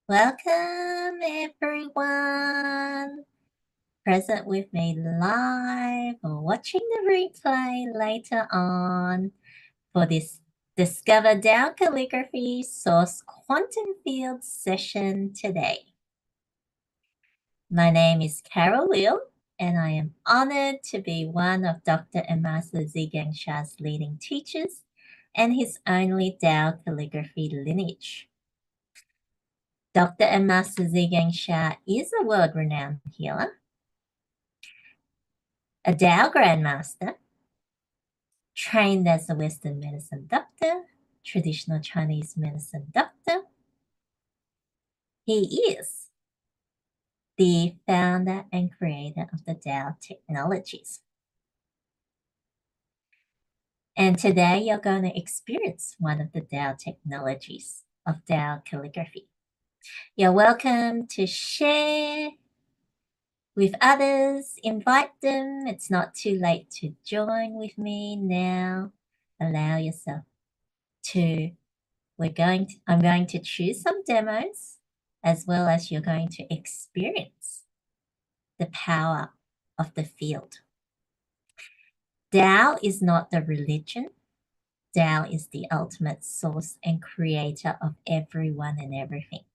Welcome everyone present with me live or watching the replay later on for this Discover Tao Calligraphy Source Quantum Field session today. My name is Carol Liu and I am honored to be one of Dr. and Master Zhigang Sha's leading teachers and his only Tao calligraphy lineage. Dr. and Master Zhigang Sha is a world-renowned healer, a Tao Grandmaster, trained as a Western medicine doctor, traditional Chinese medicine doctor. He is the founder and creator of the Tao technologies. And today you're going to experience one of the Tao technologies of Tao calligraphy. You're welcome to share with others, invite them. It's not too late to join with me now. Allow yourself to, I'm going to choose some demos as well as you're going to experience the power of the field. Tao is not the religion. Tao is the ultimate source and creator of everyone and everything.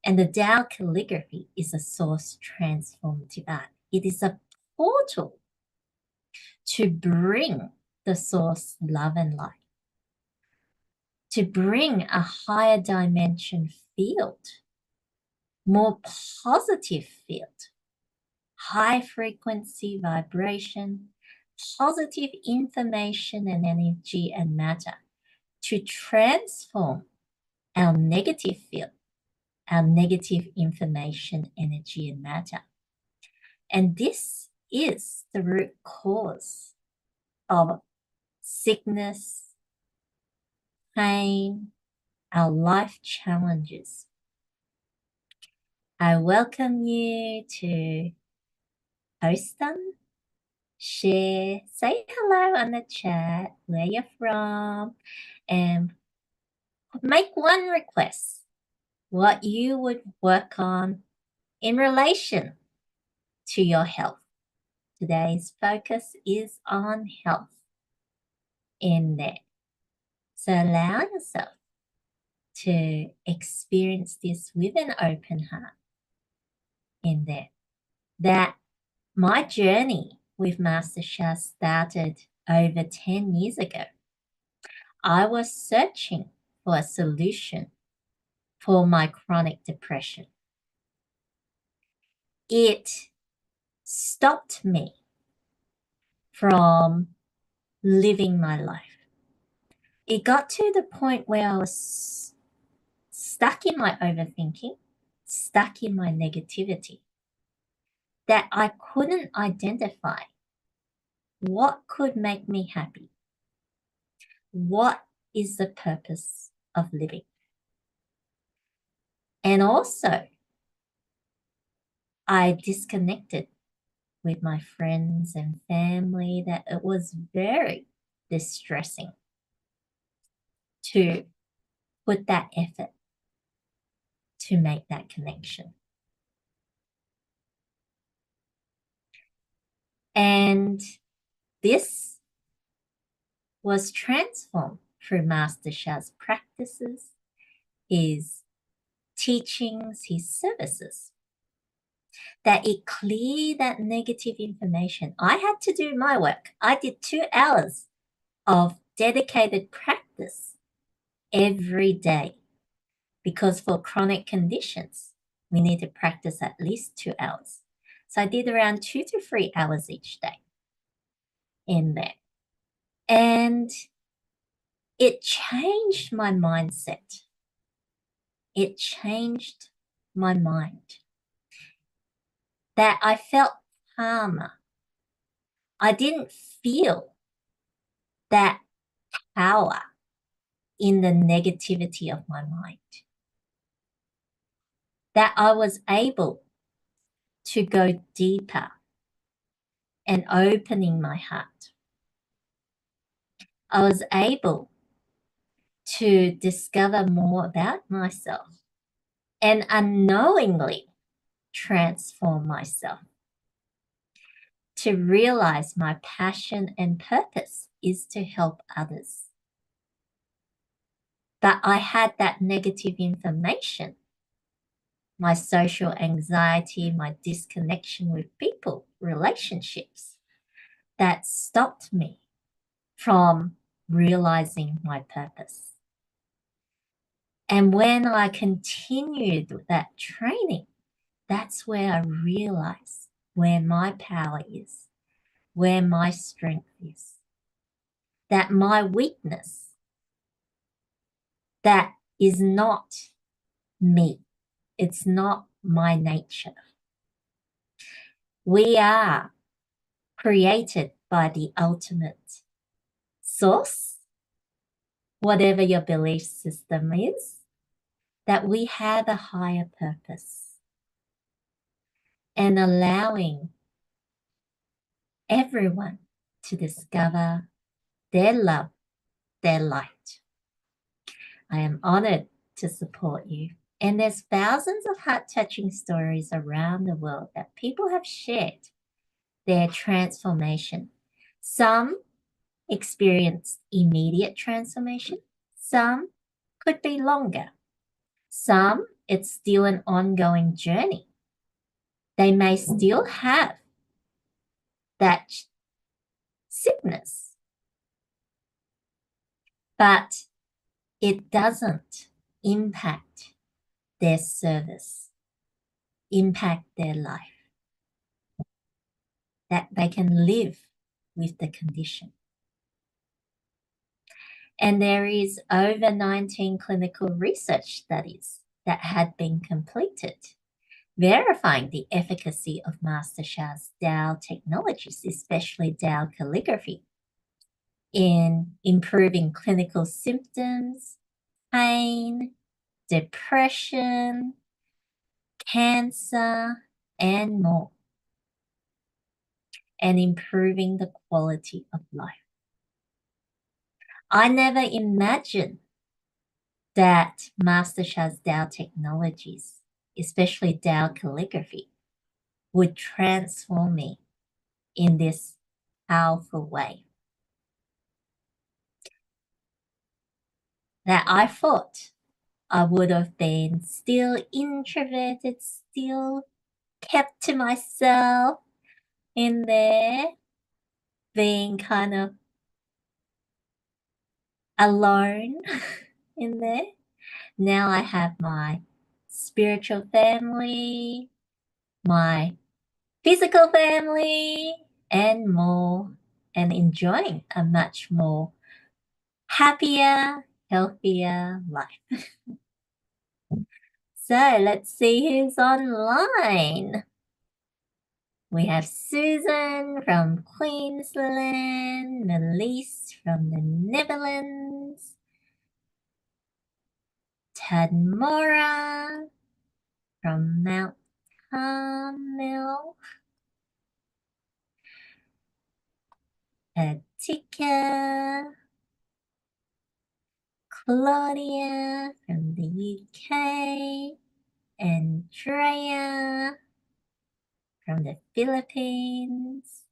And the Tao calligraphy is a source transformative art. It is a portal to bring the source love and light, to bring a higher dimension field, more positive field, high frequency vibration, positive information and energy and matter to transform our negative field, our negative information, energy, and matter. And this is the root cause of sickness, pain, our life challenges. I welcome you to post them, share, say hello on the chat, where you're from, and make one request, what you would work on in relation to your health. Today's focus is on health in there. So allow yourself to experience this with an open heart in there. That my journey with Master Sha started over 10 years ago. I was searching for a solution for my chronic depression. It stopped me from living my life. It got to the point where I was stuck in my overthinking, stuck in my negativity, that I couldn't identify what could make me happy. What is the purpose of living? And also, I disconnected with my friends and family, that it was very distressing to put that effort to make that connection. And this was transformed through Master Sha's practices, his teachings, his services, that it cleared that negative information. I had to do my work. I did 2 hours of dedicated practice every day, because for chronic conditions, we need to practice at least 2 hours. So I did around 2 to 3 hours each day in there. And it changed my mindset. It changed my mind. That I felt calmer. I didn't feel that power in the negativity of my mind. That I was able to go deeper and opening my heart. I was able to discover more about myself and unknowingly transform myself to realize my passion and purpose is to help others. But I had that negative information, my social anxiety, my disconnection with people, relationships, that stopped me from realizing my purpose. And when I continued that training, that's where I realized where my power is, where my strength is, that my weakness, that is not me. It's not my nature. We are created by the ultimate source, whatever your belief system is, that we have a higher purpose, and allowing everyone to discover their love, their light. I am honored to support you. And there's thousands of heart-touching stories around the world that people have shared their transformation. Some experienced immediate transformation. Some could be longer. Some, it's still an ongoing journey. They may still have that sickness, but it doesn't impact their service, impact their life, that they can live with the condition. And there is over 19 clinical research studies that had been completed, verifying the efficacy of Master Sha's Tao technologies, especially Tao calligraphy, in improving clinical symptoms, pain, depression, cancer, and more, and improving the quality of life. I never imagined that Master Sha's Tao technologies, especially Tao calligraphy, would transform me in this powerful way. That I thought I would have been still introverted, still kept to myself in there, being kind of alone in there. Now I have my spiritual family, my physical family, and more, and enjoying a much more happier, healthier life. So let's see who's online. We have Susan from Queensland, Melise from the Netherlands, Tadmora from Mount Carmel, Atika, Claudia from the UK, Andrea from the Philippines,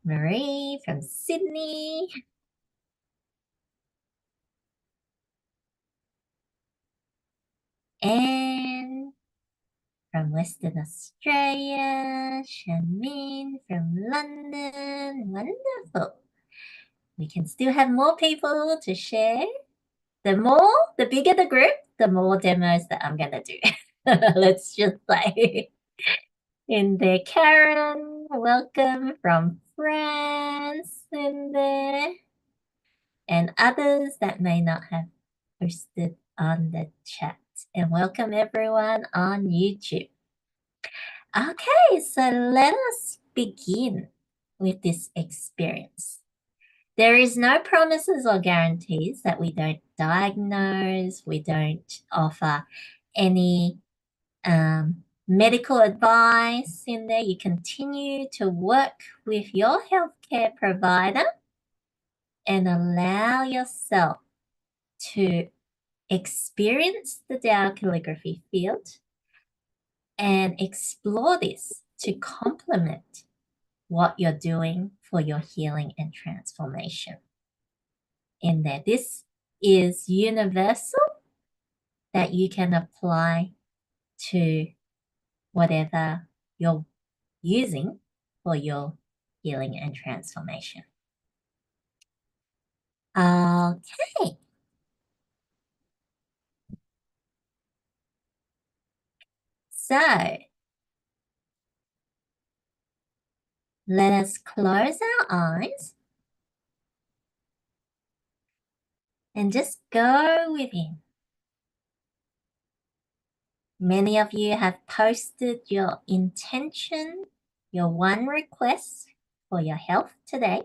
Marie from Sydney, Anne from Western Australia, Shamin from London. Wonderful. We can still have more people to share. The bigger the group, the more demos that I'm gonna do. Let's just say. In there, Karen, welcome from France in there. And others that may not have posted on the chat. And welcome everyone on YouTube. Okay, so let us begin with this experience. There is no promises or guarantees that we don't diagnose, we don't offer any medical advice in there. You continue to work with your healthcare provider and allow yourself to experience the Tao calligraphy field and explore this to complement what you're doing for your healing and transformation. In that this is universal, that you can apply to whatever you're using for your healing and transformation. Okay. So let us close our eyes and just go within. Many of you have posted your intention, your one request for your health today.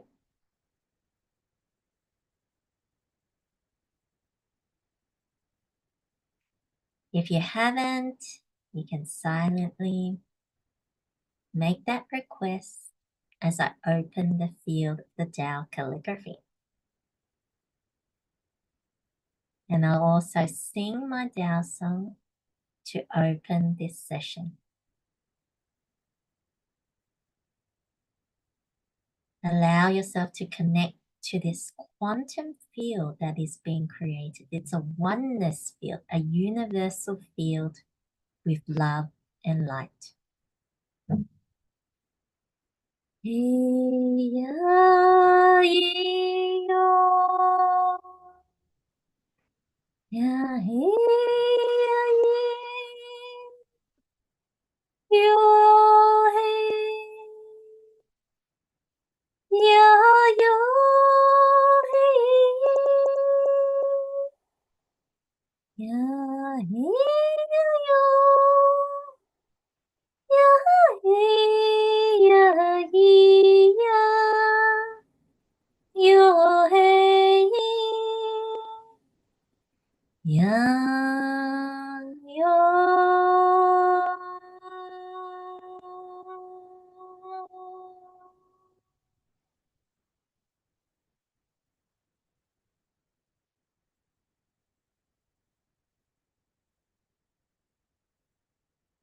If you haven't, you can silently make that request as I open the field of the Tao calligraphy. And I'll also sing my Tao song to open this session. Allow yourself to connect to this quantum field that is being created. It's a oneness field, a universal field with love and light.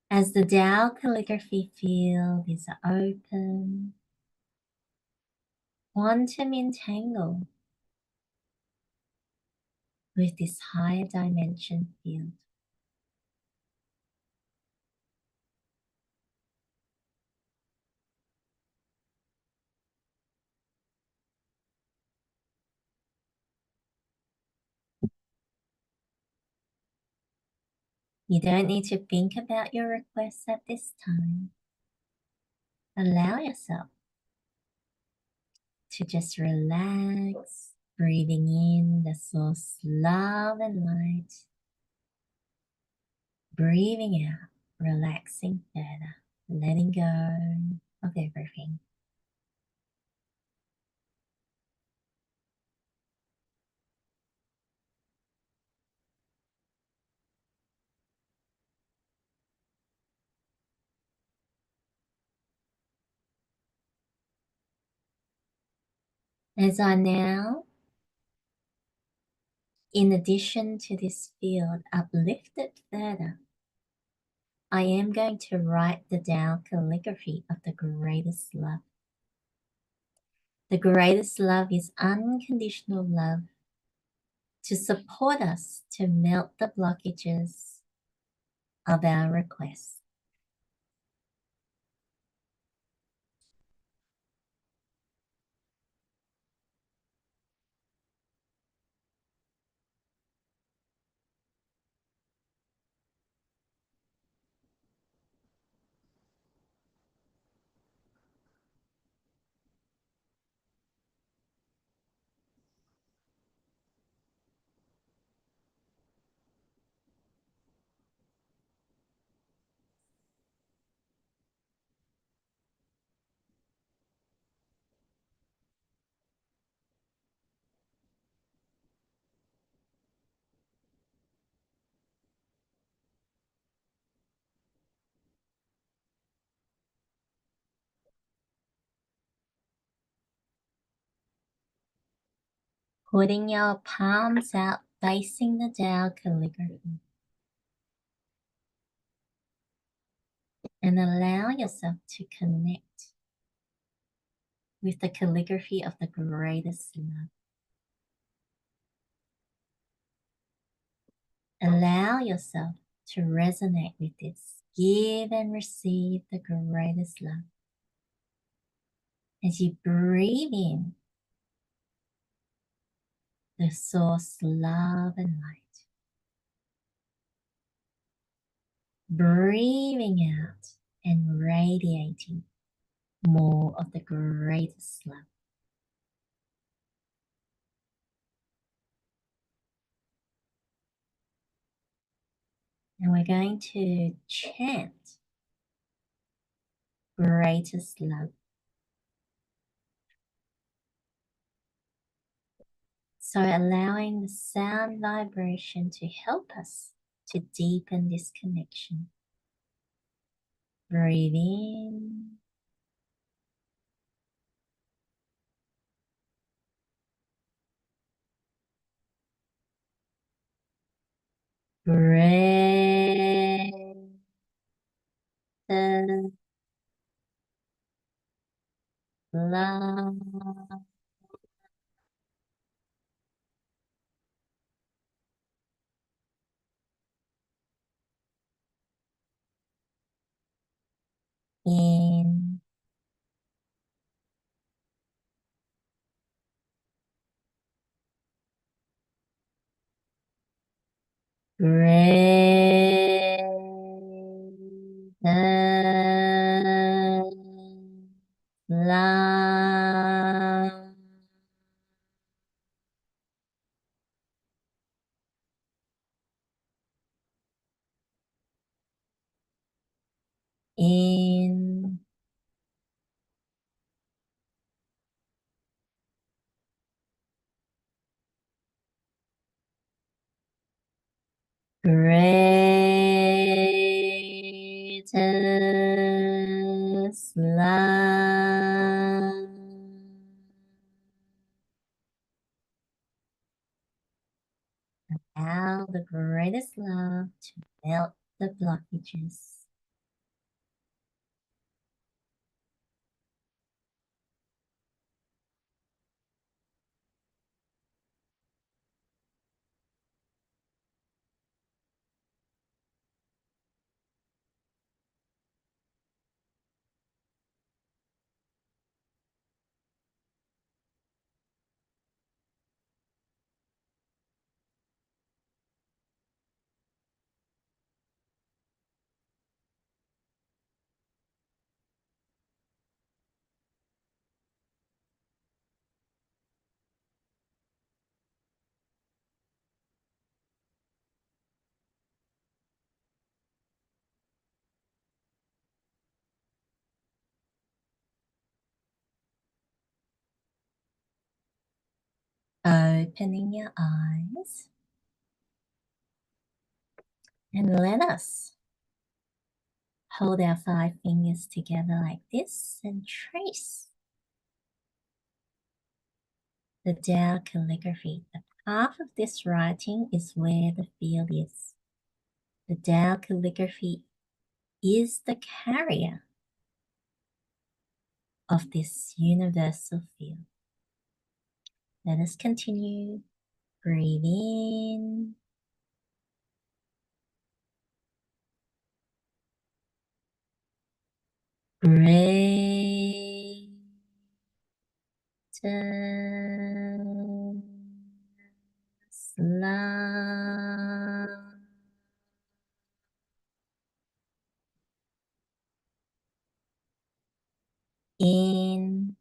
As the Tao calligraphy field is open, quantum entangled with this higher dimension field. You don't need to think about your requests at this time. Allow yourself to just relax, breathing in the source love and light, breathing out, relaxing further, letting go of everything. As I now, in addition to this field, uplift it further, I am going to write the Tao calligraphy of the greatest love. The greatest love is unconditional love to support us to melt the blockages of our requests. Putting your palms out facing the Tao calligraphy. And allow yourself to connect with the calligraphy of the greatest love. Allow yourself to resonate with this. Give and receive the greatest love. As you breathe in the source love and light. Breathing out and radiating more of the greatest love. And we're going to chant greatest love. So allowing the sound vibration to help us to deepen this connection. Breathe in. Greatest love. In. Greatest love. In. Greatest love. Allow the greatest love to melt the blockages. Opening your eyes and let us hold our 5 fingers together like this and trace the Tao calligraphy. The path of this writing is where the field is. The Tao calligraphy is the carrier of this universal field. Let us continue. Breathe in. Greatest love. In.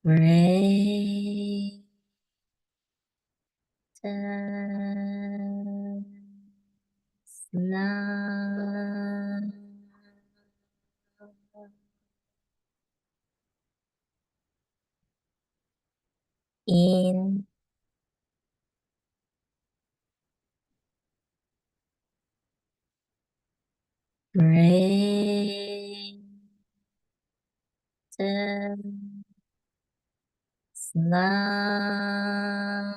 Greatest love. In. Greatest love.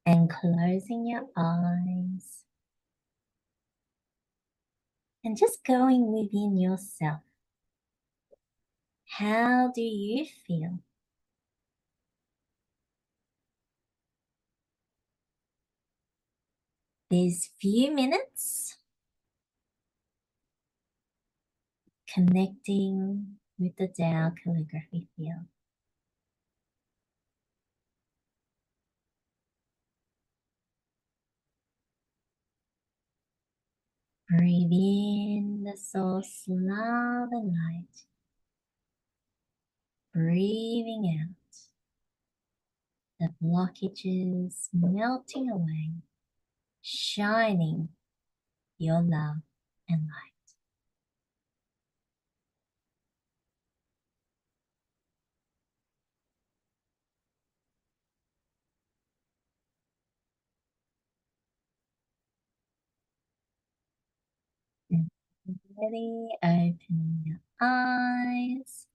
And closing your eyes. And just going within yourself. How do you feel? These few minutes connecting with the Tao Calligraphy field. Breathe in the source love and light. Breathing out the blockages melting away, shining your love and light. And ready, opening your eyes.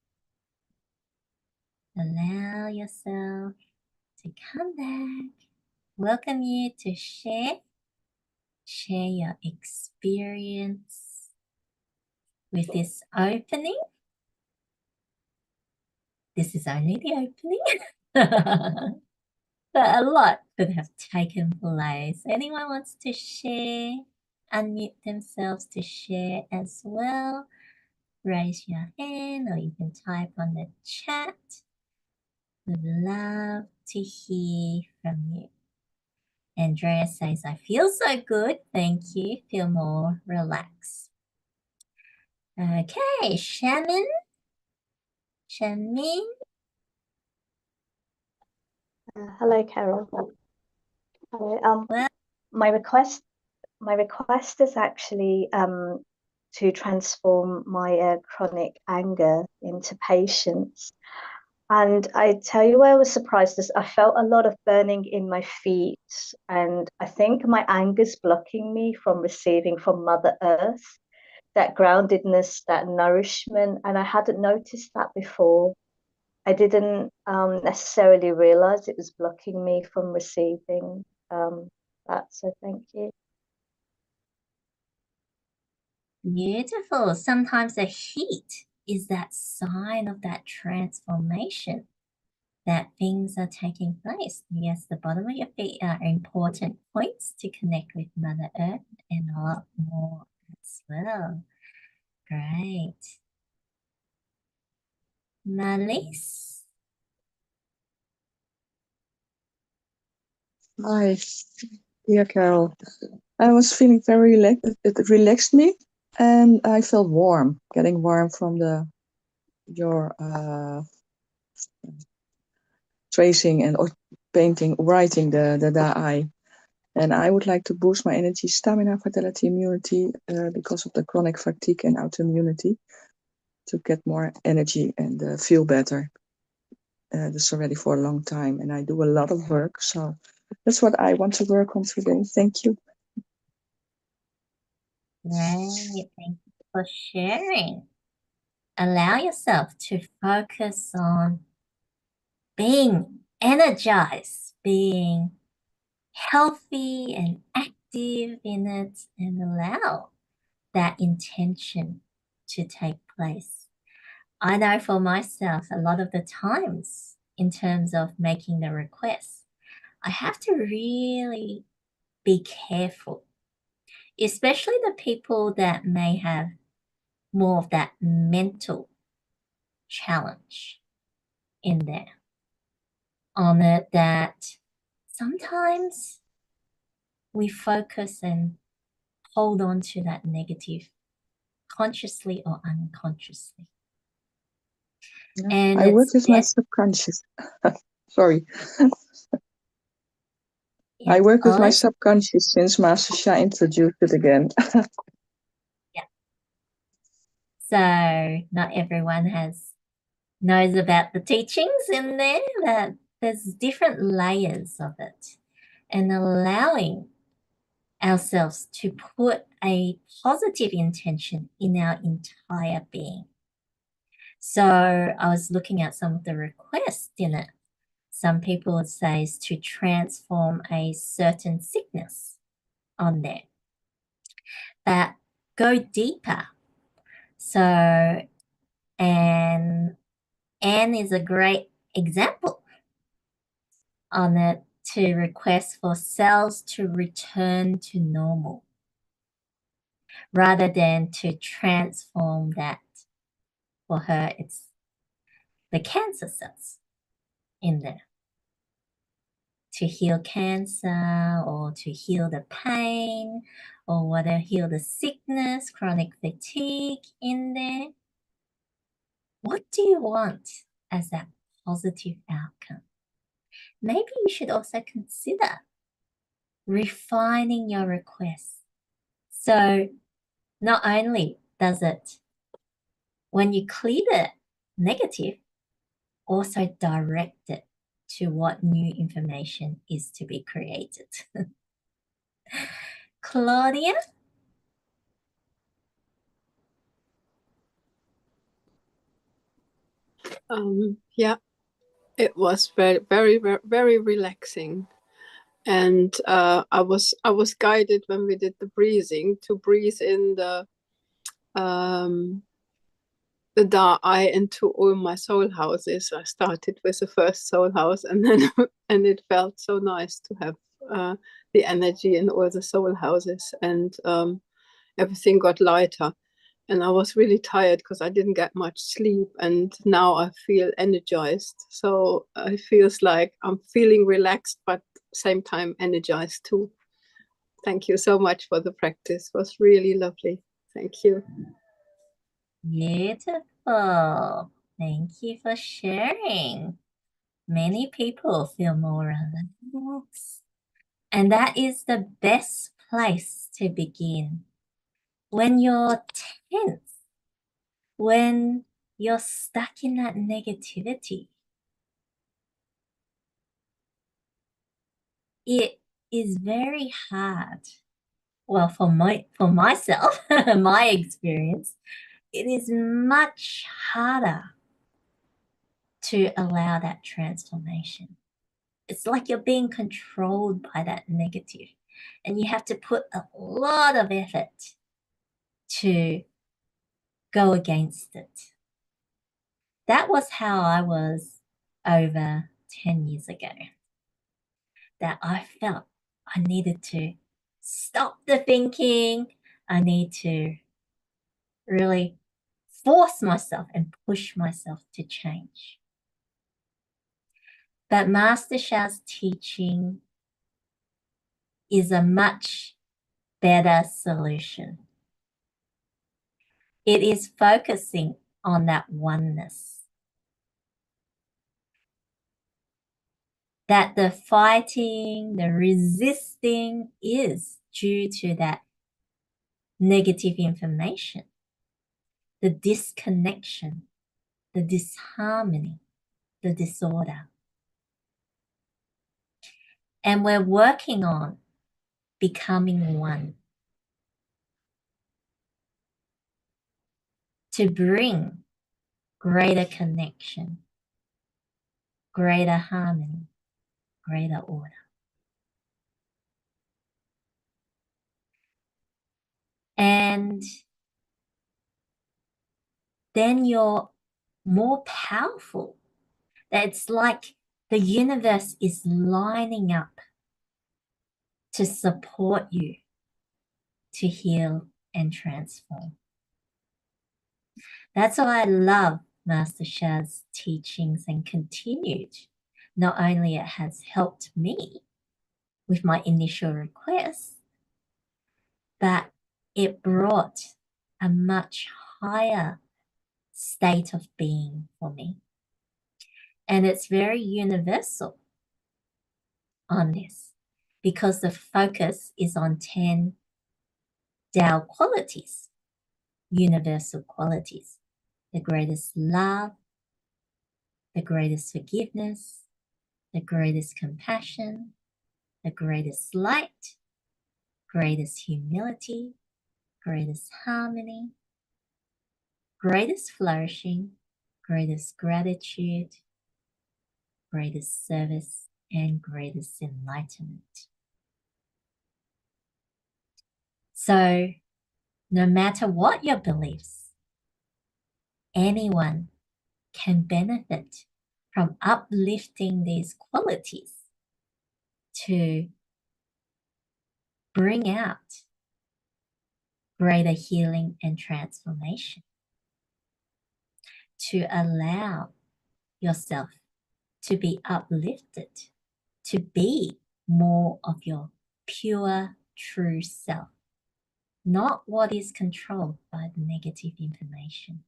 Allow yourself to come back. Welcome you to share your experience with this opening. This is only the opening. But a lot could have taken place. Anyone wants to share? Unmute themselves to share as well. Raise your hand or you can type on the chat. We'd love to hear from you. Andrea says, I feel so good. Thank you. Feel more relaxed. Okay, Shannon. Hello, Carol. Hello. Well, my request is actually to transform my chronic anger into patience. And I tell you where I was surprised is I felt a lot of burning in my feet, and I think my anger's blocking me from receiving from Mother Earth that groundedness, that nourishment, and I hadn't noticed that before. I didn't necessarily realize it was blocking me from receiving that. So thank you. beautiful. Sometimes the heat is that sign of that transformation, that things are taking place. Yes, the bottom of your feet are important points to connect with Mother Earth and a lot more as well. Great. Malise. Hi, dear Carol. I was feeling very relaxed. It relaxed me, and I felt warm, getting warm from your tracing and or painting, writing the eye. And I would like to boost my energy, stamina, vitality, immunity, because of the chronic fatigue and autoimmunity, to get more energy and feel better. This is already for a long time, and I do a lot of work, so that's what I want to work on today. Thank you. Great. Thank you for sharing. Allow yourself to focus on being energized, being healthy and active in it, and allow that intention to take place. I know for myself, a lot of the times in terms of making the request, I have to really be careful, especially the people that may have more of that mental challenge in there on it, that sometimes we focus and hold on to that negative consciously or unconsciously. Yeah. And I work it's with my subconscious. Sorry. Yeah, I work with my always, subconscious since Master Sha introduced it again. yeah. So not everyone knows about the teachings in there, that there's different layers of it, and allowing ourselves to put a positive intention in our entire being. So I was looking at some of the requests in it. Some people would say is to transform a certain sickness on there. That go deeper. So, and Anne is a great example on it, to request for cells to return to normal rather than to transform that. For her, it's the cancer cells in there to heal cancer or to heal the pain or whether heal the sickness, chronic fatigue in there. What do you want as that positive outcome? Maybe you should also consider refining your requests. So not only does it, when you clear the negative, also direct it to what new information is to be created. Claudia? Yeah, it was very, very, very, very relaxing. And I was guided when we did the breathing to breathe in the Da I into all my soul houses. I started with the first soul house, and then and it felt so nice to have the energy in all the soul houses, and everything got lighter. And I was really tired because I didn't get much sleep, and now I feel energized. So it feels like I'm feeling relaxed, but same time energized too. Thank you so much for the practice. It was really lovely. Thank you. Beautiful. Thank you for sharing. Many people feel more relaxed. And that is the best place to begin. When you're tense, when you're stuck in that negativity, it is very hard. Well, for myself, my experience, it is much harder to allow that transformation. It's like you're being controlled by that negative, and you have to put a lot of effort to go against it. That was how I was over 10 years ago. That I felt I needed to stop the thinking. I need to really force myself and push myself to change. But Master Sha's teaching is a much better solution. It is focusing on that oneness. That the fighting, the resisting is due to that negative information, the disconnection, the disharmony, the disorder. And we're working on becoming one to bring greater connection, greater harmony, greater order. And then you're more powerful. It's like the universe is lining up to support you to heal and transform. That's why I love Master Sha's teachings and continued. Not only it has helped me with my initial request, but it brought a much higher state of being for me. And it's very universal on this because the focus is on 10 Tao qualities, universal qualities, the greatest love, the greatest forgiveness, the greatest compassion, the greatest light, greatest humility, greatest harmony, greatest flourishing, greatest gratitude, greatest service, and greatest enlightenment. So, no matter what your beliefs, anyone can benefit from uplifting these qualities to bring out greater healing and transformation, to allow yourself to be uplifted, to be more of your pure, true self, not what is controlled by the negative information.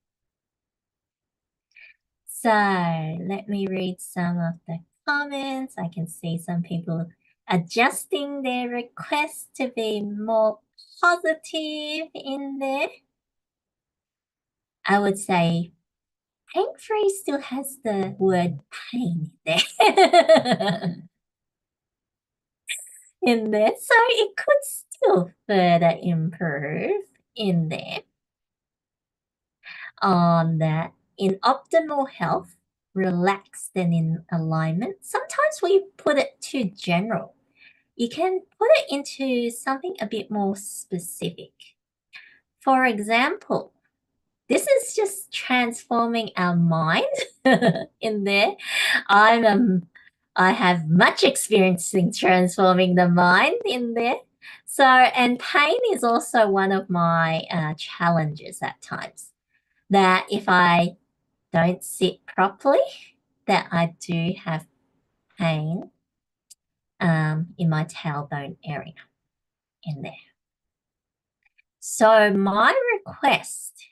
So let me read some of the comments. I can see some people adjusting their request to be more positive in there. I would say pain-free still has the word pain there. in there. So it could still further improve in there. On that, in optimal health, relaxed and in alignment. Sometimes we put it too general. You can put it into something a bit more specific. For example, this is just transforming our mind in there. I have much experience in transforming the mind in there. So, and pain is also one of my challenges at times. That if I don't sit properly, that I do have pain in my tailbone area in there. So my request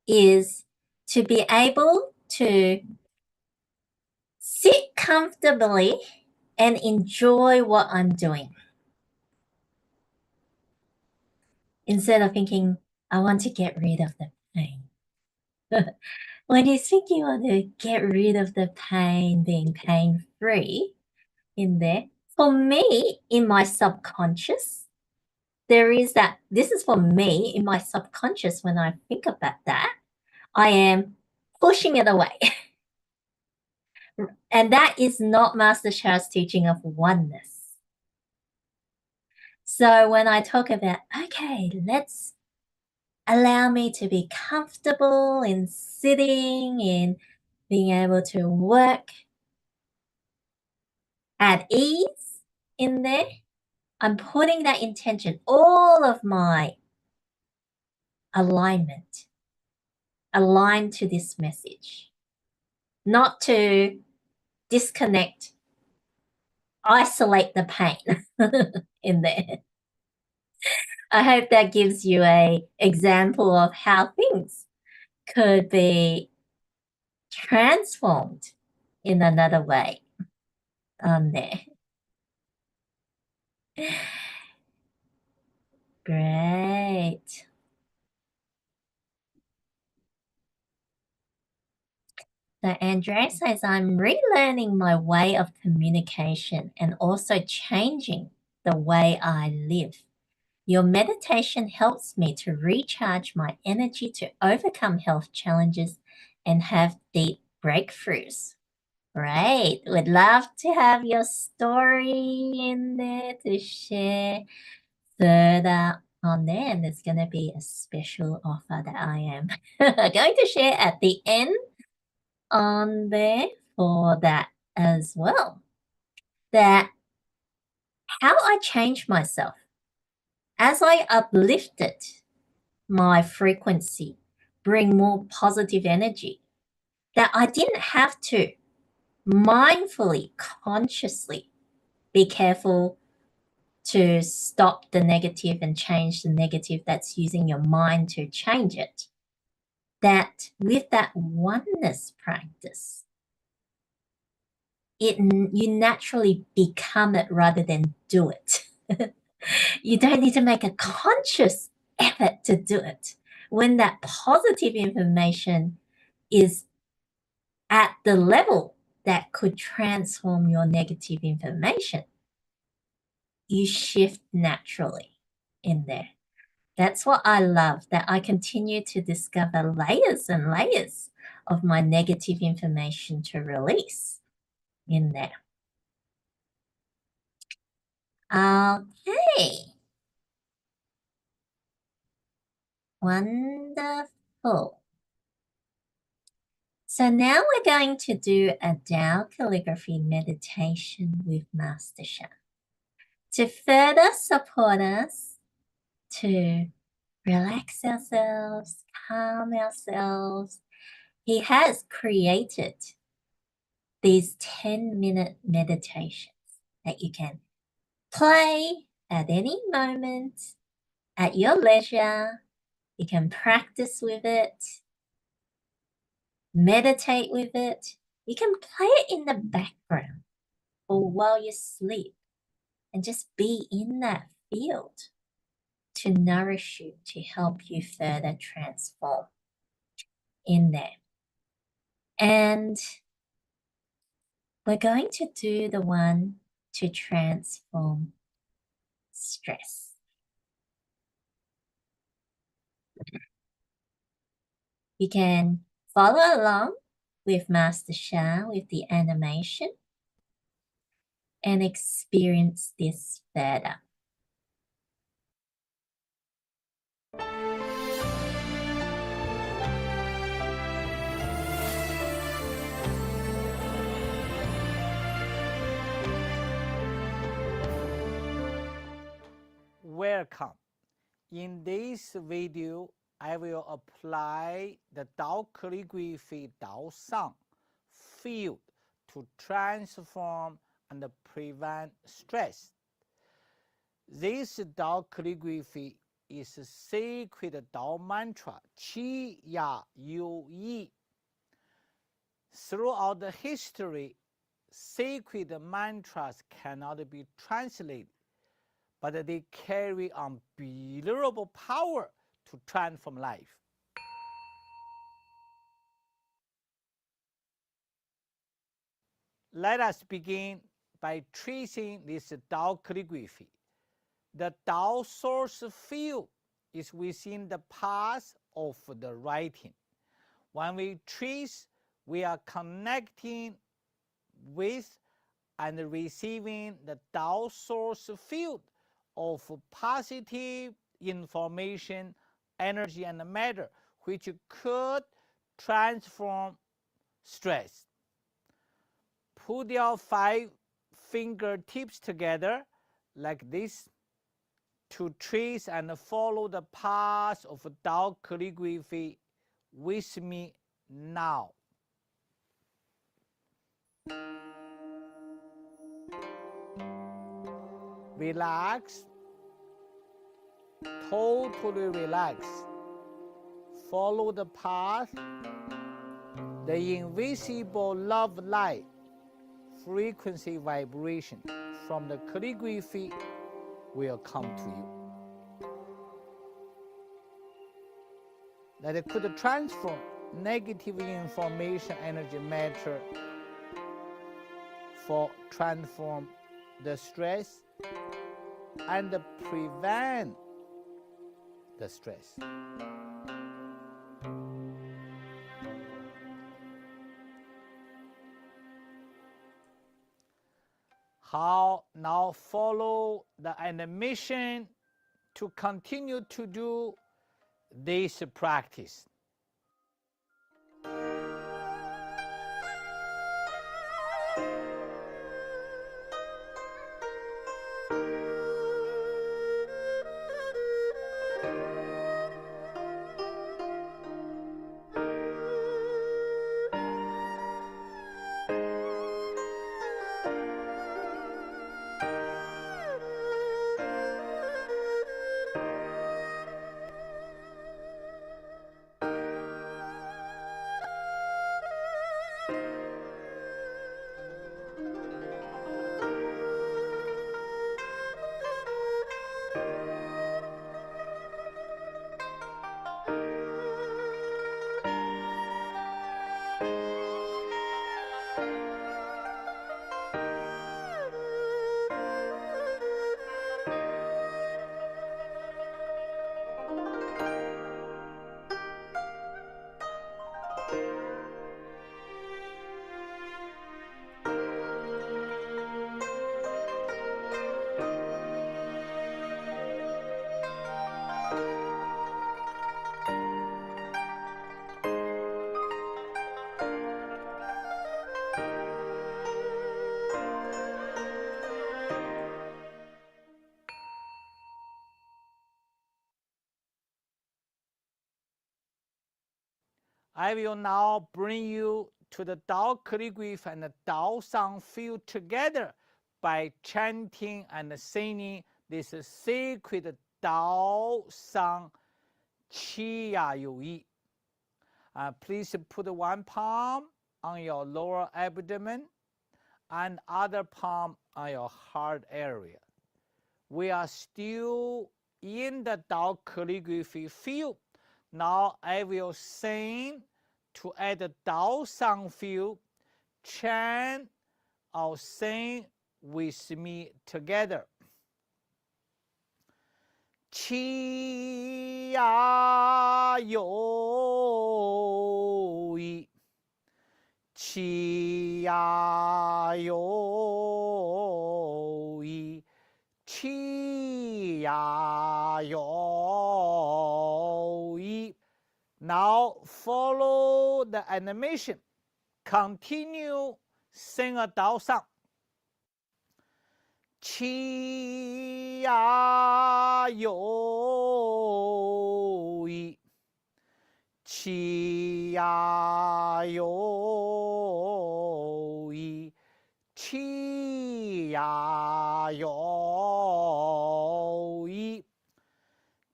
is to be able to sit comfortably and enjoy what I'm doing. Instead of thinking, I want to get rid of the pain. When you think you want to get rid of the pain, being pain-free in there, for me, in my subconscious, there is that, this is for me, in my subconscious, when I think about that, I am pushing it away. And that is not Master Sha's teaching of oneness. So when I talk about, okay, let's allow me to be comfortable in sitting, in being able to work at ease in there, I'm putting that intention, all of my alignment, aligned to this message, not to disconnect, isolate the pain in there. I hope that gives you an example of how things could be transformed in another way on there. Great. So Andrea says, I'm relearning my way of communication and also changing the way I live. Your meditation helps me to recharge my energy to overcome health challenges and have deep breakthroughs. Great. Would love to have your story in there to share further on there. And there's going to be a special offer that I am going to share at the end on there for that as well. That how I changed myself as I uplifted my frequency, bring more positive energy, that I didn't have to mindfully, consciously be careful to stop the negative and change the negative that's using your mind to change it. That with that oneness practice, you naturally become it rather than do it. You don't need to make a conscious effort to do it. When that positive information is at the level that could transform your negative information, you shift naturally in there. That's what I love, that I continue to discover layers and layers of my negative information to release in there. Okay. Wonderful. So now we're going to do a Tao calligraphy meditation with Master Sha to further support us to relax ourselves, calm ourselves. He has created these 10-minute meditations that you can play at any moment at your leisure. You can practice with it, meditate with it. You can play it in the background or while you sleep and just be in that field to nourish you, to help you further transform in there. And we're going to do the one to transform stress. You can follow along with Master Sha with the animation and experience this further. Welcome. In this video, I will apply the Tao Calligraphy Tao Sang field to transform and prevent stress. This Tao calligraphy is a sacred Tao mantra, Qi Ya Yu Yi. Throughout the history, sacred mantras cannot be translated, but they carry unbelievable power to transform life. Let us begin by tracing this Tao calligraphy. The Tao source field is within the path of the writing. When we trace, we are connecting with and receiving the Tao source field of positive information, energy, and matter, which could transform stress. Put your 5 fingertips together like this to trace and follow the path of Tao calligraphy with me now. Relax, totally relax. Follow the path. The invisible love light, frequency vibration from the calligraphy will come to you. That it could transform negative information, energy, matter for transform the stress and prevent the stress. How now follow the animation to continue to do this practice. I will now bring you to the Tao calligraphy and the Tao sound field together by chanting and singing this sacred Tao sound Qi Ya You Yi. Please put one palm on your lower abdomen and other palm on your heart area. We are still in the Tao calligraphy field. Now I will sing to add the Tao sound field. Chant or sing with me together. Qi Ya You Yi, Qi Ya You Yi, Qi Ya You Yi. Now follow the animation. Continue sing a Tao sound. Qi Ya You Yi, Qi Ya You Yi, Qi Ya You Yi,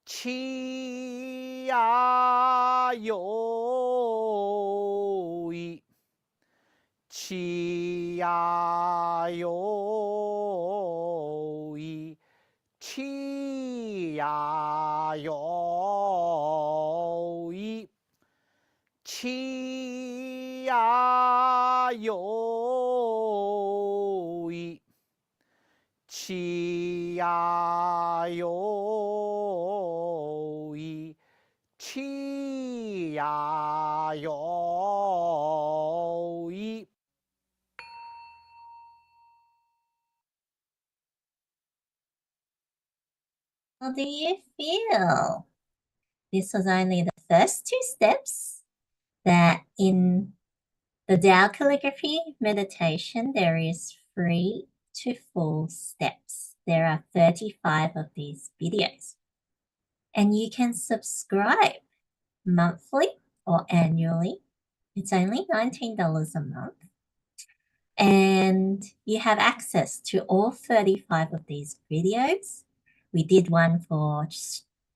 Qi Ya You Yi, Qi Ya You Yi, Qi Ya You Yi, Qi Ya You Yi, Qi Ya You Yi, Qi Ya You Yi. How do you feel? This was only the first 2 steps that in the Tao calligraphy meditation, there is 3 to 4 steps. There are 35 of these videos. And you can subscribe monthly or annually. It's only $19 a month. And you have access to all 35 of these videos. We did one for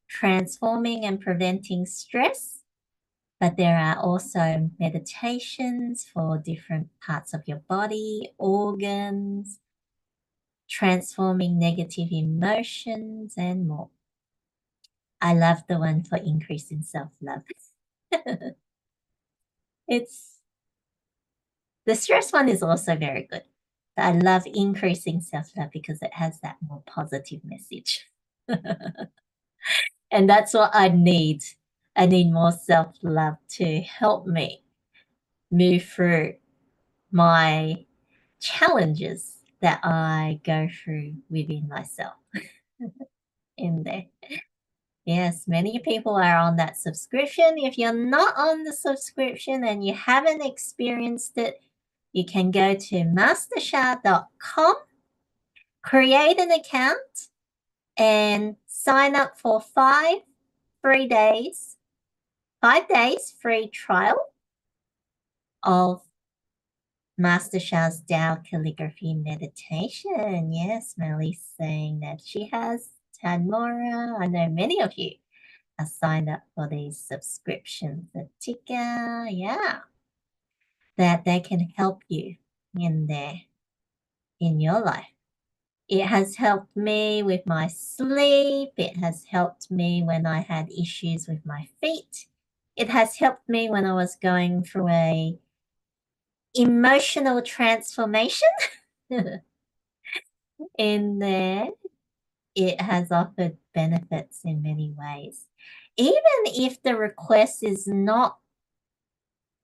transforming and preventing stress, but there are also meditations for different parts of your body, organs, transforming negative emotions, and more. I love the one for increasing self-love. The stress one is also very good. I love increasing self-love because it has that more positive message. And that's what I need. I need more self-love to help me move through my challenges that I go through within myself. In there. Yes, many people are on that subscription. If you're not on the subscription and you haven't experienced it, you can go to mastersha.com, create an account, and sign up for 5 days free trial of Master Sha's Tao calligraphy meditation. Yes, Melly's saying that she has. Tanmora, I know many of you are signed up for these subscriptions. Atika, yeah, that they can help you in there, in your life. It has helped me with my sleep. It has helped me when I had issues with my feet. It has helped me when I was going through a emotional transformation. In there, it has offered benefits in many ways. Even if the request is not,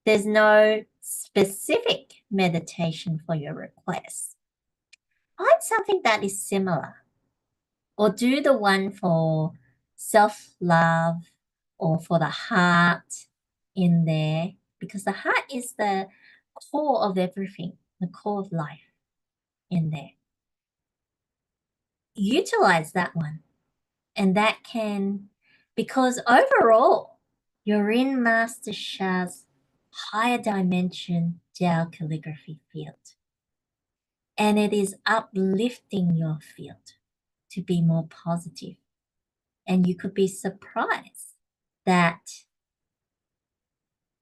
there's no specific meditation for your request, find something that is similar, or do the one for self-love or for the heart in there, because the heart is the core of everything, the core of life in there. Utilize that one, and that can, because overall you're in Master Sha's higher dimension Tao calligraphy field. And it is uplifting your field to be more positive. And you could be surprised that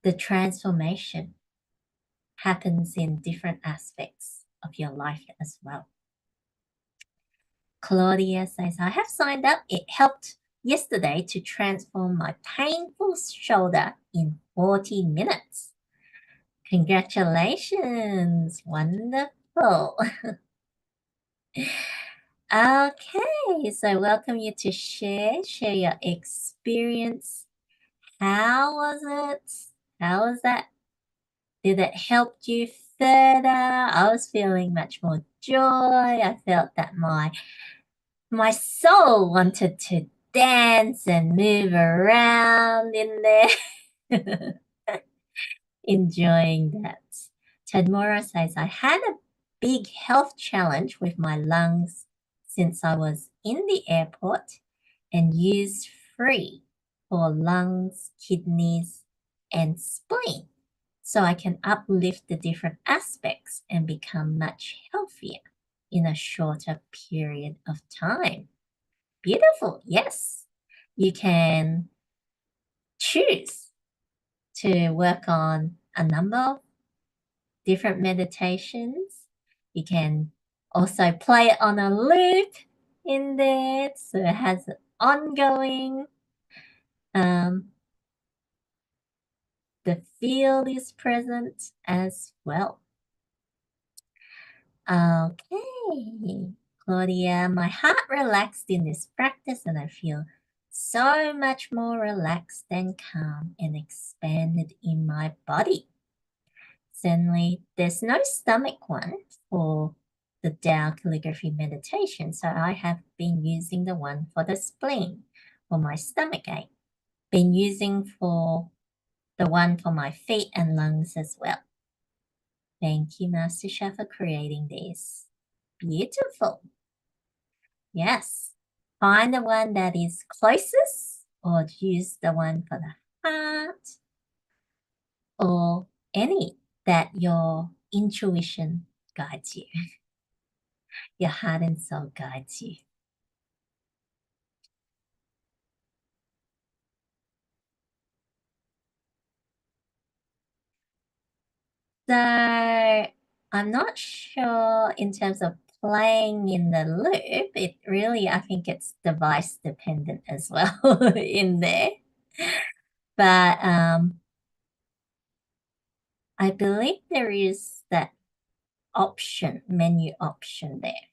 the transformation happens in different aspects of your life as well. Claudia says, I have signed up. It helped yesterday to transform my painful shoulder in 40 minutes. Congratulations. Wonderful. Okay, so welcome you to share your experience. How was it? How was that? Did it help you further? I was feeling much more joy. I felt that my soul wanted to dance and move around in there. Enjoying that. Tadmora says, I had a big health challenge with my lungs since I was in the airport and used free for lungs, kidneys, and spleen. So I can uplift the different aspects and become much healthier in a shorter period of time. Beautiful. Yes, you can choose to work on a number of different meditations. You can also play it on a loop in there, so it has an ongoing. The field is present as well. Okay, Claudia, my heart relaxed in this practice and I feel so much more relaxed and calm and expanded in my body. Certainly, there's no stomach one for the Tao calligraphy meditation, so I have been using the one for the spleen, for my stomach ache. Been using for the one for my feet and lungs as well. Thank you, Master Chef, for creating this. Beautiful. Yes. Find the one that is closest or use the one for the heart or any that your intuition guides you. Your heart and soul guides you. So I'm not sure in terms of playing in the loop. It really, I think it's device dependent as well in there. But I believe there is that option, menu option there,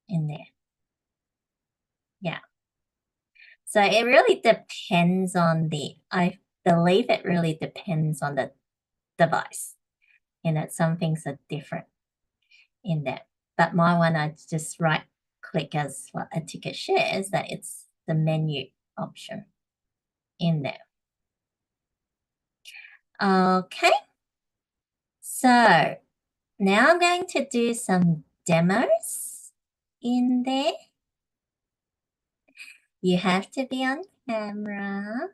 in there. Yeah. So it really depends on I believe it really depends on the device. You know, some things are different in that. But my one, I just right click as what a ticket shares that it's the menu option in there. Okay. So now I'm going to do some demos in there. You have to be on camera.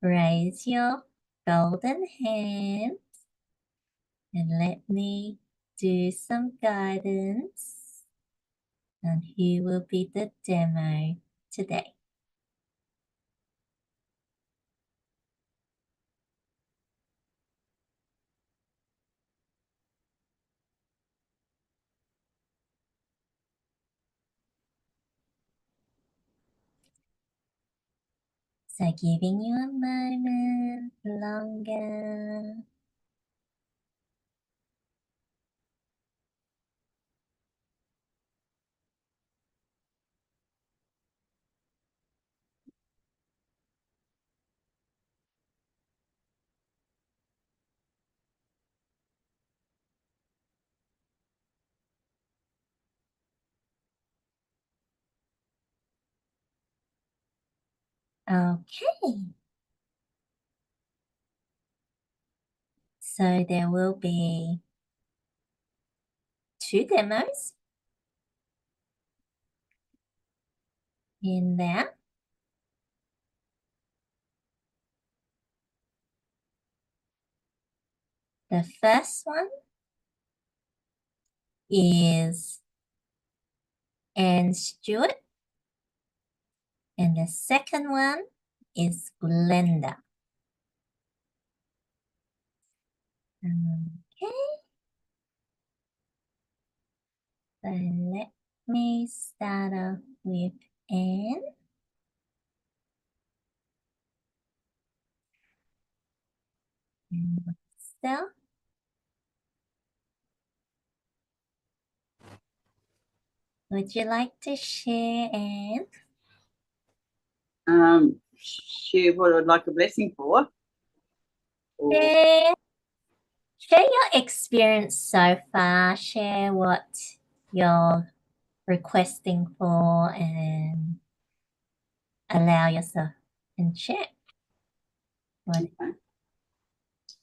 Raise your golden hand and let me do some guidance on who will be the demo today. So giving you a moment longer. Okay. So there will be 2 demos in there. The first one is Anne Stewart, and the second one is Glenda. Okay. So let me start off with Anne. And myself. Would you like to share, Anne? Share what I'd like a blessing for. Or, Share your experience so far. Share what you're requesting for and allow yourself and share. okay.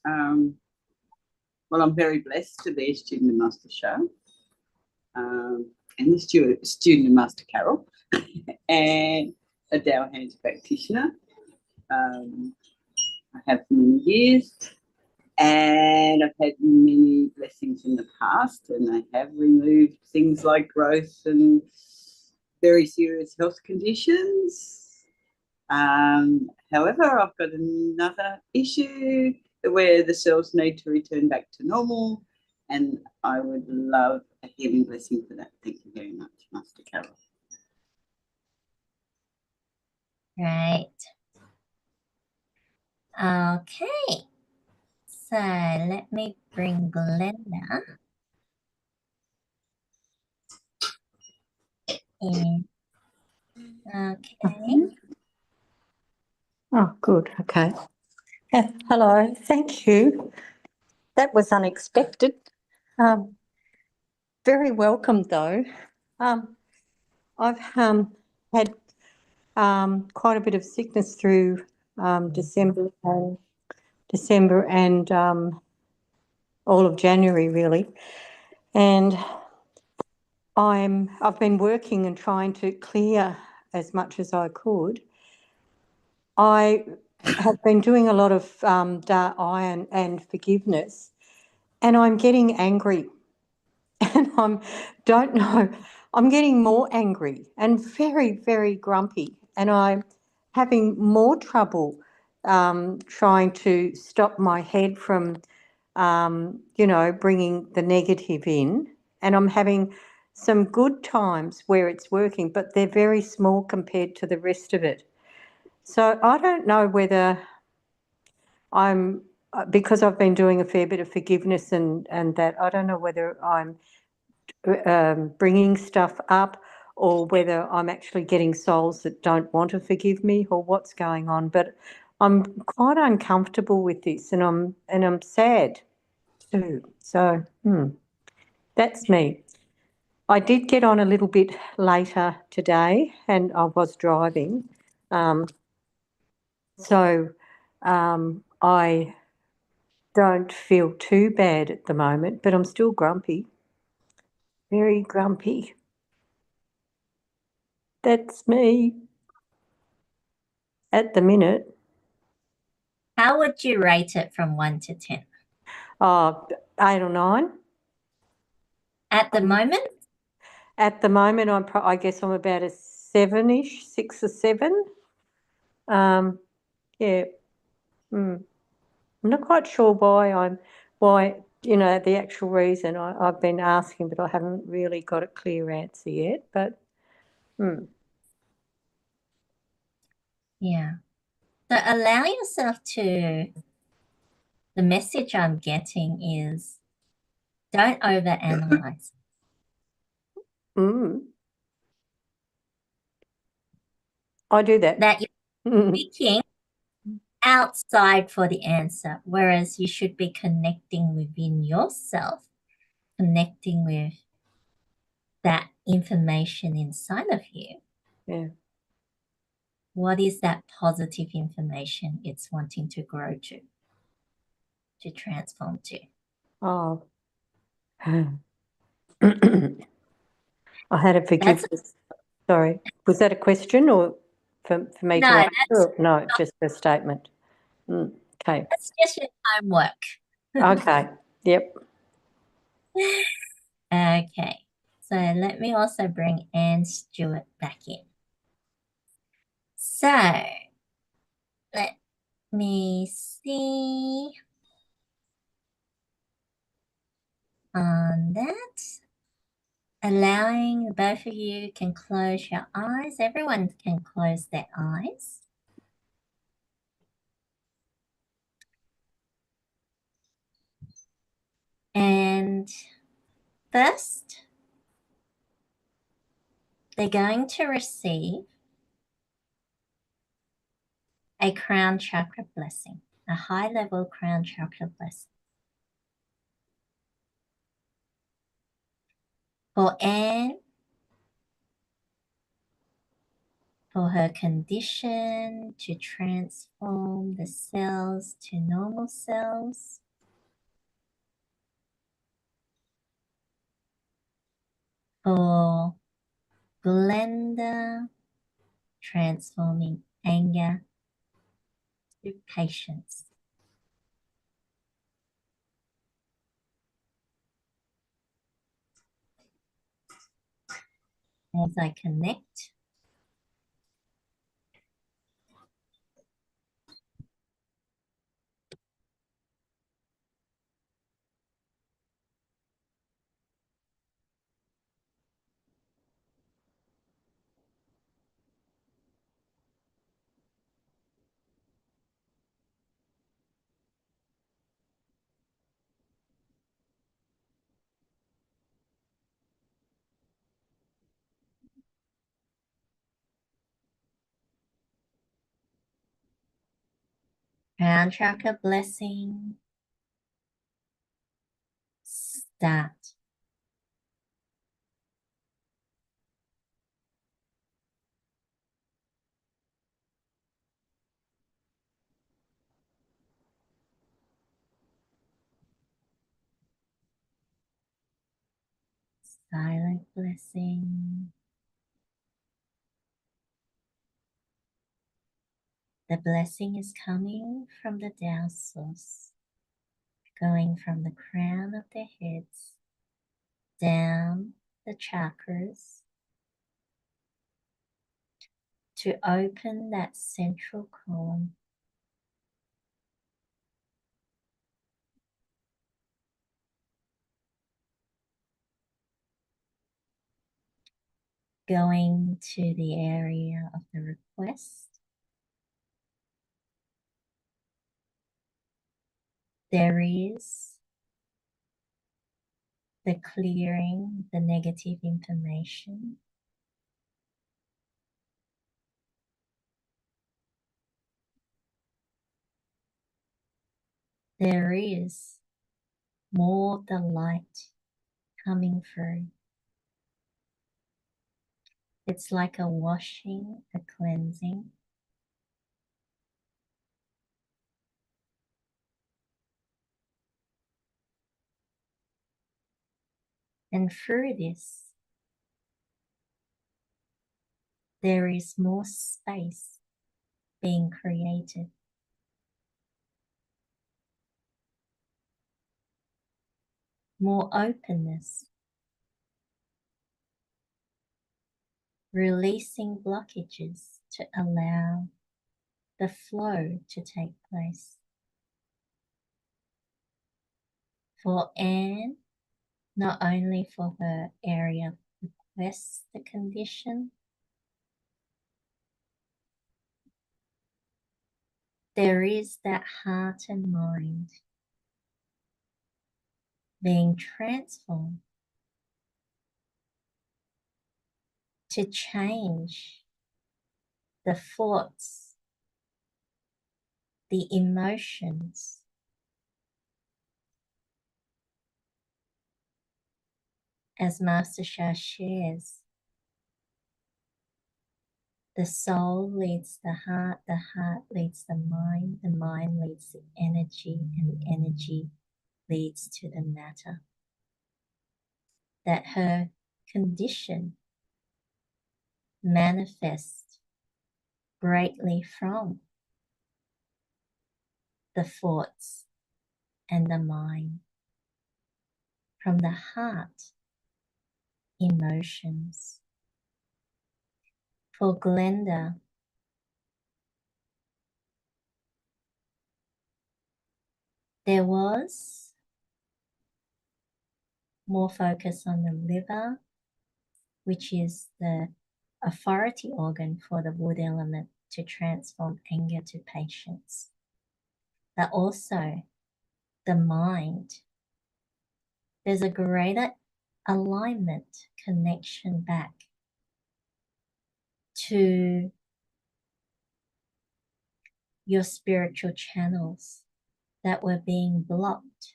Well, I'm very blessed to be a student of Master Show and the student of Master Carol and a Tao Hands practitioner. I have for many years, and I've had many blessings in the past, and I have removed things like growth and very serious health conditions. However, I've got another issue where the cells need to return back to normal, and I would love a healing blessing for that. Thank you very much, Master Carol. Right. Okay. So let me bring Glenda in. Okay. Oh, good. Okay. Hello. Thank you. That was unexpected. Very welcome, though. I've had quite a bit of sickness through December and all of January, really, and I've been working and trying to clear as much as I could. I have been doing a lot of dark iron and forgiveness, and I'm getting angry, and don't know. I'm getting more angry and very, very grumpy, and I'm having more trouble trying to stop my head from, bringing the negative in. And I'm having some good times where it's working, but they're very small compared to the rest of it. So I don't know whether because I've been doing a fair bit of forgiveness and that, I don't know whether I'm bringing stuff up or whether I'm actually getting souls that don't want to forgive me or what's going on. But I'm quite uncomfortable with this, and I'm sad too. So that's me. I did get on a little bit later today, and I was driving. So I don't feel too bad at the moment, but I'm still grumpy, very grumpy. That's me at the minute. How would you rate it from 1 to 10? 8 or 9. At the moment? At the moment, I guess I'm about a 7-ish, 6 or 7. Yeah. I'm not quite sure why the actual reason. I've been asking, but I haven't really got a clear answer yet. But Yeah. So allow yourself to, the message I'm getting is don't overanalyze. I do that. That you're speaking outside for the answer, whereas you should be connecting within yourself, connecting with that information inside of you. Yeah. What is that positive information it's wanting to grow to transform to? Oh. I had a forgiveness. Sorry, was that a question or for me to answer? No, just a statement. Okay. That's just your homework. Okay. Yep. Okay, so let me also bring Anne Stewart back in. So let me see on that. Allowing both of you can close your eyes. Everyone can close their eyes. And first, they're going to receive a crown chakra blessing, a high-level crown chakra blessing. For Anne, for her condition to transform the cells to normal cells. For Glenda, transforming anger to patience. As I connect, crown chakra blessing, start. Silent blessing. The blessing is coming from the Tao source, going from the crown of their heads down the chakras to open that central column, going to the area of the request. There is the clearing the negative information. There is more of the light coming through. It's like a washing, a cleansing. And through this, there is more space being created. More openness. Releasing blockages to allow the flow to take place. For Anne, not only for her area of request, the condition, there is that heart and mind being transformed to change the thoughts, the emotions, as Master Sha shares. The soul leads the heart leads the mind leads the energy, and the energy leads to the matter. That her condition manifests greatly from the thoughts and the mind. From the heart, emotions. For Glenda, there was more focus on the liver, which is the authority organ for the wood element to transform anger to patience. But also the mind. There's a greater alignment, connection back to your spiritual channels that were being blocked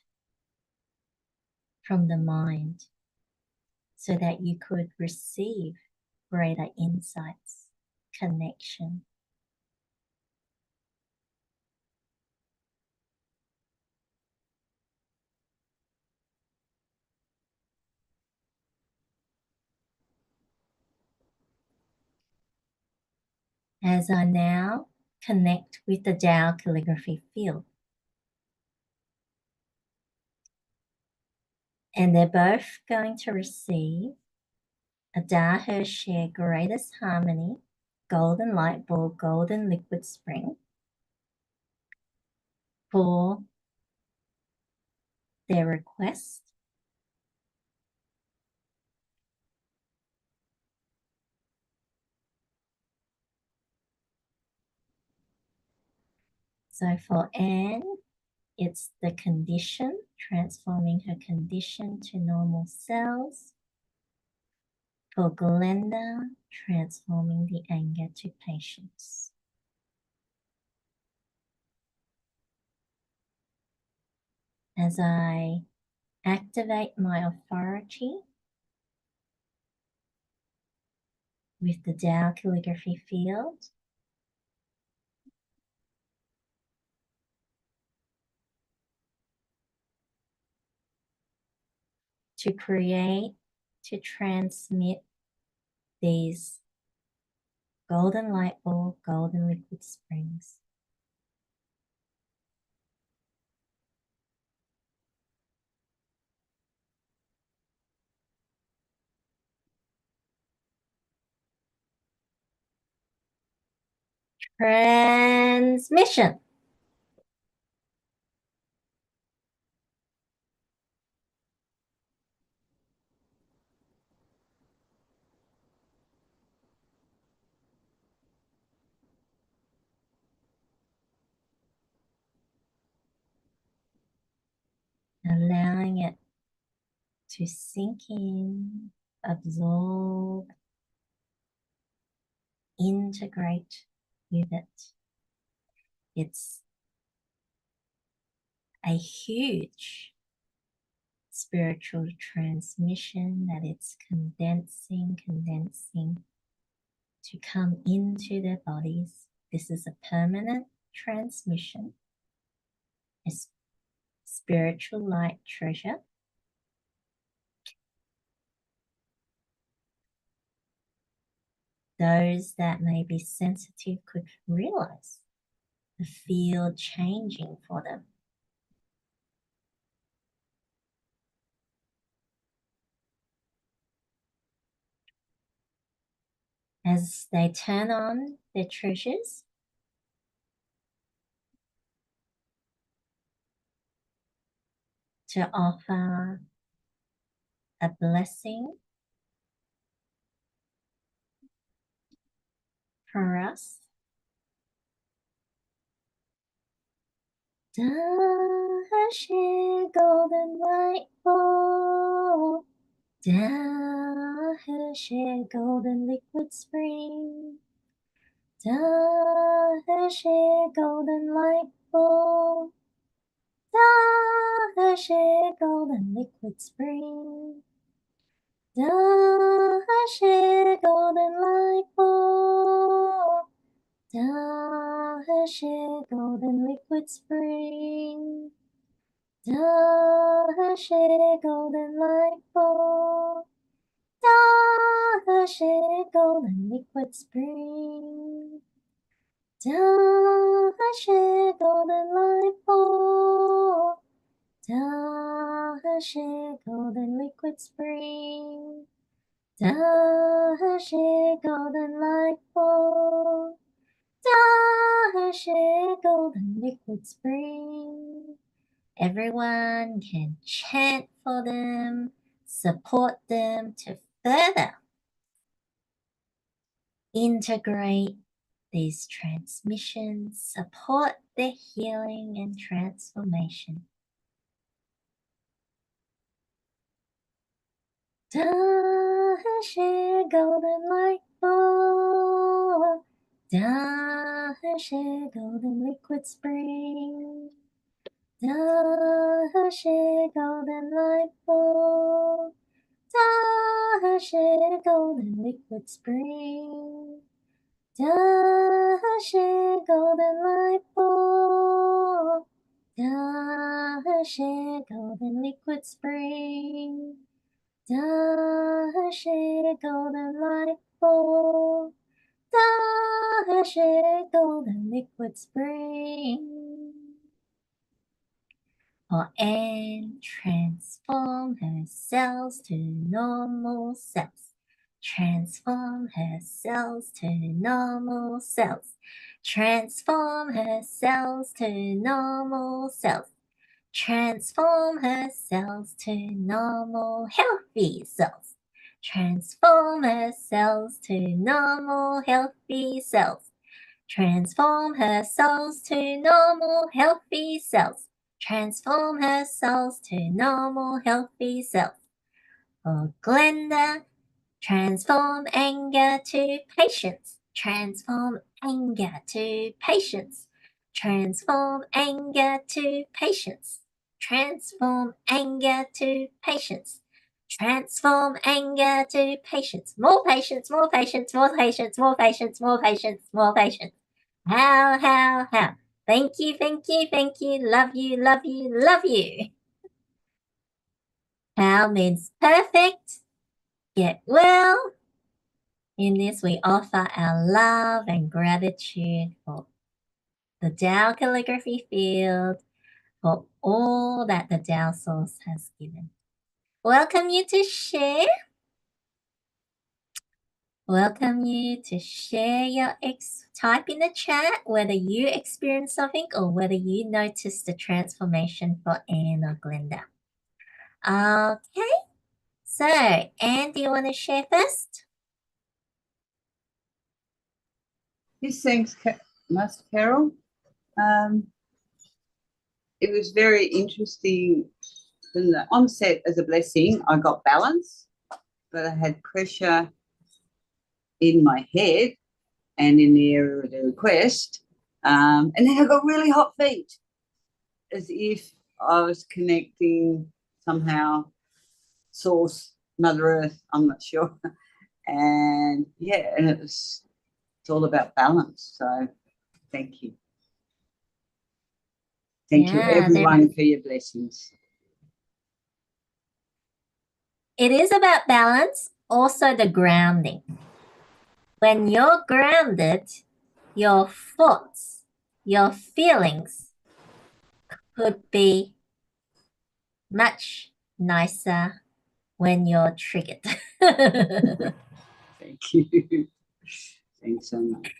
from the mind so that you could receive greater insights, connection. As I now connect with the Tao Calligraphy field, and they're both going to receive a Tao Share Greatest Harmony Golden Light Ball Golden Liquid Spring for their request. So for Anne, it's the condition, transforming her condition to normal cells. For Glenda, transforming the anger to patience. As I activate my authority with the Tao Calligraphy field, to create, to transmit these golden light ball, golden liquid springs. Transmission. Allowing it to sink in, absorb, integrate with it. It's a huge spiritual transmission that it's condensing to come into their bodies. This is a permanent transmission, a spiritual light treasure. Those that may be sensitive could realize the field changing for them. As they turn on their treasures, to offer a blessing for us. Dashi golden light ball, Dashi golden liquid spring, Dashi golden light ball, Dashi golden liquid spring, Dashi golden light ball, Dashi golden liquid spring, Dashi golden light ball, Dashi golden liquid spring, Dashi golden light ball, Dahe golden liquid spring. Dahe golden light ball. Dahe golden liquid spring. Everyone can chant for them, support them to further integrate these transmissions, support their healing and transformation. Dahe golden light ball. Dahe golden liquid spring. Dahe golden light ball. Dahe golden liquid spring. Dahe golden light ball. Dahe golden liquid spring. Dahe golden light ball. Dahe golden liquid spring. For Anne transform her cells to normal cells. Transform her cells to normal cells. Transform her cells to normal cells. Transform her cells to normal healthy cells. Transform her cells to normal healthy cells. Transform her cells to normal healthy cells. Transform her cells to normal healthy cells. For Glenda, transform anger to patience. Transform anger to patience. Transform anger to patience. Transform anger to patience. Transform anger to patience. More patience, more patience, more patience, more patience, more patience, more patience. How? Thank you, thank you, thank you. Love you, love you, love you. How means perfect. Get well. In this, we offer our love and gratitude for the Tao Calligraphy field, for all that the Tao Source has given. Welcome you to share. Welcome you to share your type in the chat whether you experienced something or whether you noticed the transformation for Anne or Glenda. Okay, so Anne, do you want to share first? Yes, thanks, Master Carol. It was very interesting. From the onset as a blessing, I got balance, but I had pressure in my head and in the area of the request. And then I got really hot feet, as if I was connecting somehow Source, Mother Earth, I'm not sure. And yeah, and it's all about balance. So thank you. Thank you, everyone, for your blessings. It is about balance, also the grounding. When you're grounded, your thoughts, your feelings could be much nicer when you're triggered. Thank you. Thanks so much.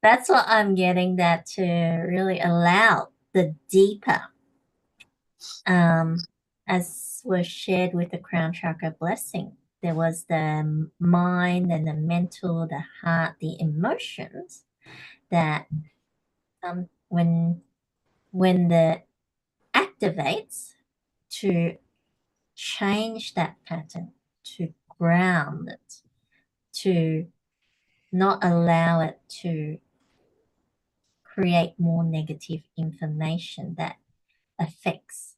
That's what I'm getting, that to really allow the deeper, as was shared with the crown chakra blessing, there was the mind and the mental, the heart, the emotions that when the activates, to change that pattern, to ground it, to not allow it to create more negative information that affects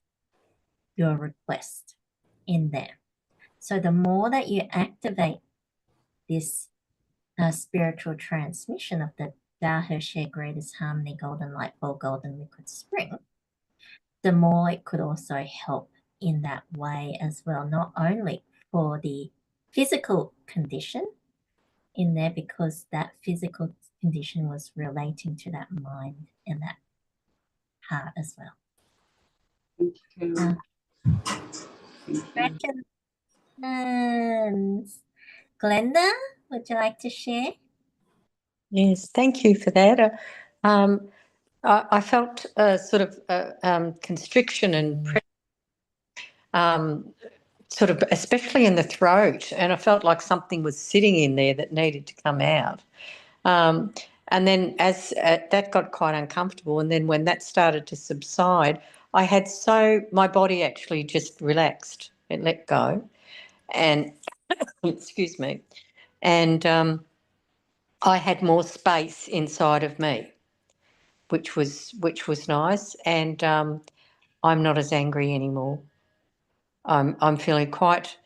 your request in there. So the more that you activate this spiritual transmission of the Tao He Greatest Harmony Golden Light Ball Golden Liquid Spring, the more it could also help in that way as well, not only for the physical condition in there, because that physical condition was relating to that mind and that heart as well. Thank you, Carol. Thank you. Congratulations. Glenda, would you like to share? Yes, thank you for that. I felt sort of constriction and sort of, especially in the throat, and I felt like something was sitting in there that needed to come out. And then as that got quite uncomfortable, and then when that started to subside, my body actually just relaxed. It let go, and excuse me, and I had more space inside of me, which was nice, and I'm not as angry anymore. I'm feeling quite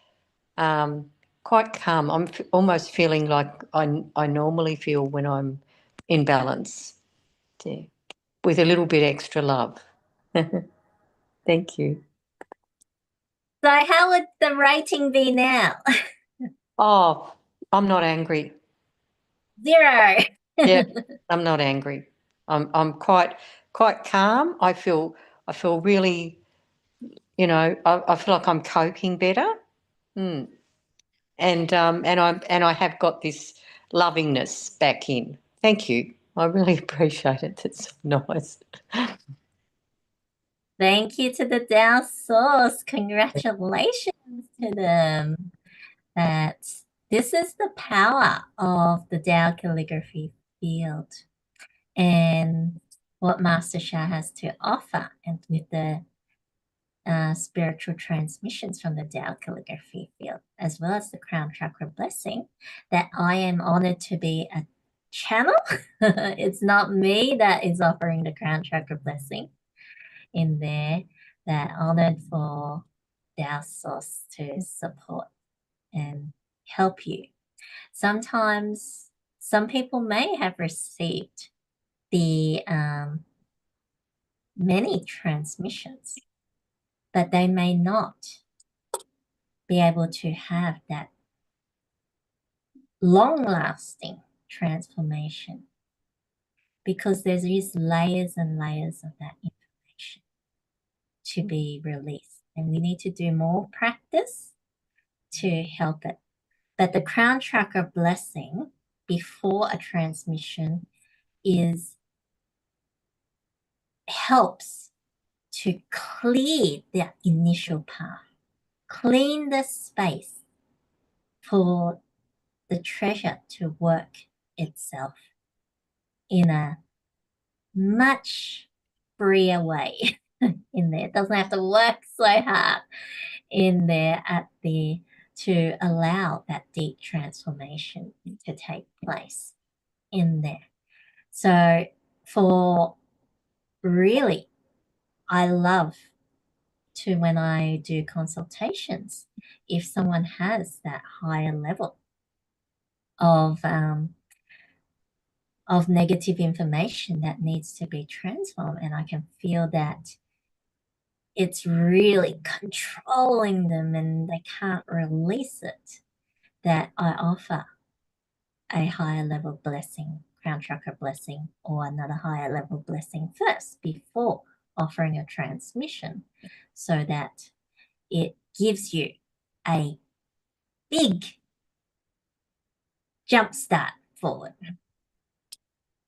calm. I'm almost feeling like I normally feel when I'm in balance. Yeah, with a little bit extra love. Thank you. So how would the rating be now? Oh, I'm not angry. 0. Yeah, I'm not angry. I'm quite calm. I feel really, I feel like I'm coping better. And I have got this lovingness back in. Thank you. I really appreciate it. It's so nice. Thank you to the Tao Source. Congratulations to them. This is the power of the Tao Calligraphy field and what Master Sha has to offer, and with the spiritual transmissions from the Tao Calligraphy field, as well as the Crown Chakra blessing, that I am honored to be a channel. It's not me that is offering the Crown Chakra blessing in there, that honored for Tao Source to support and help you. Sometimes some people may have received the many transmissions, but they may not be able to have that long-lasting transformation, because there's these layers and layers of that information to be released, and we need to do more practice to help it. But the crown chakra blessing before a transmission helps to clear that initial path, clean the space for the treasure to work itself in a much freer way in there. It doesn't have to work so hard in there to allow that deep transformation to take place in there. So I love to, when I do consultations, if someone has that higher level of negative information that needs to be transformed, and I can feel that it's really controlling them and they can't release it, that I offer a higher level blessing, crown chakra blessing, or another higher level blessing first before offering a transmission, so that it gives you a big jump start forward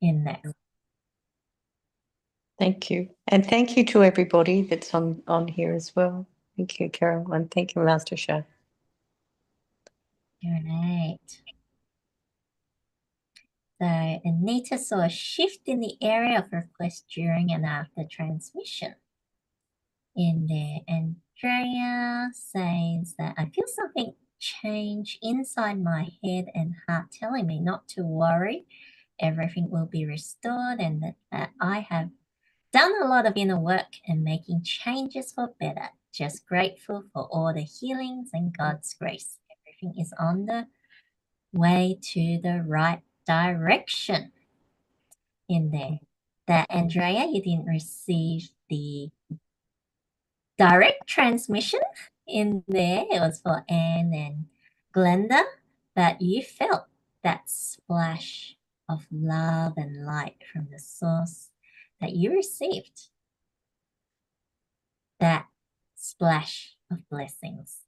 in there. Thank you. And thank you to everybody that's on here as well. Thank you, Carol, and thank you, Master Sha. Great. So Anita saw a shift in the area of request during and after transmission in there. Andrea says that I feel something change inside my head and heart telling me not to worry. Everything will be restored, and that I have done a lot of inner work and making changes for better. Just grateful for all the healings and God's grace. Everything is on the way to the right direction in there. That Andrea, you didn't receive the direct transmission in there. It was for Anne and Glenda, but you felt that splash of love and light from the source that you received. that splash of blessings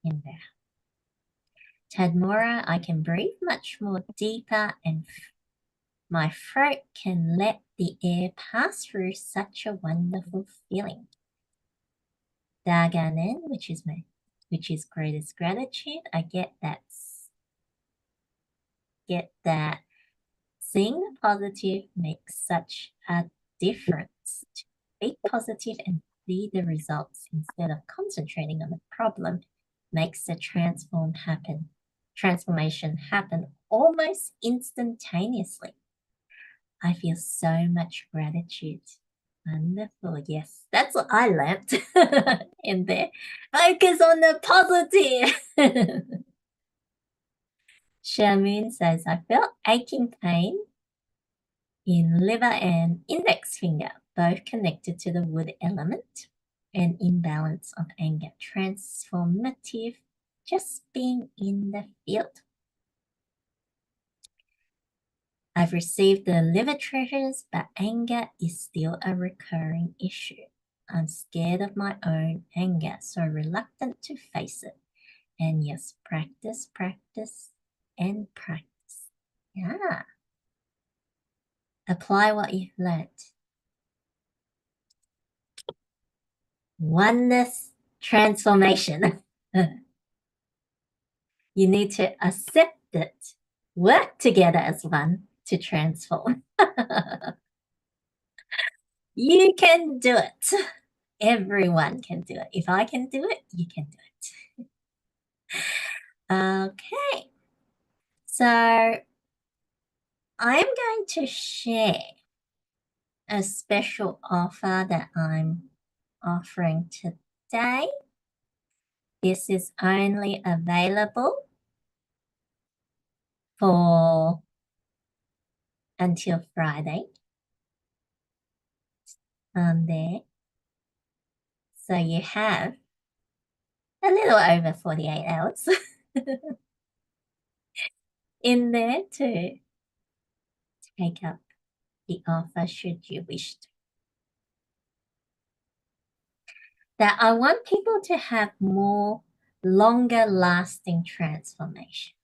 in there. Tadmora, I can breathe much more deeper and my throat can let the air pass through. Such a wonderful feeling. Daganen, which is greatest gratitude. I get that seeing the positive makes such a difference. To be positive and see the results instead of concentrating on the problem makes the transformation happen almost instantaneously. I feel so much gratitude. Wonderful. Yes, that's what I learnt in there. Focus on the positive. Shamoon says, I felt aching pain in liver and index finger, both connected to the wood element, and imbalance of anger. Transformative, just being in the field. I've received the liver treasures, but anger is still a recurring issue. I'm scared of my own anger, so reluctant to face it. And yes, practice, practice, and practice. Yeah. Apply what you've learned. Oneness transformation. You need to accept it. Work together as one to transform. You can do it. Everyone can do it. If I can do it, you can do it. Okay. So I'm going to share a special offer that I'm offering today. This is only available for until Friday on there. So you have a little over 48 hours in there to take up the offer should you wish to. That I want people to have more longer lasting transformation.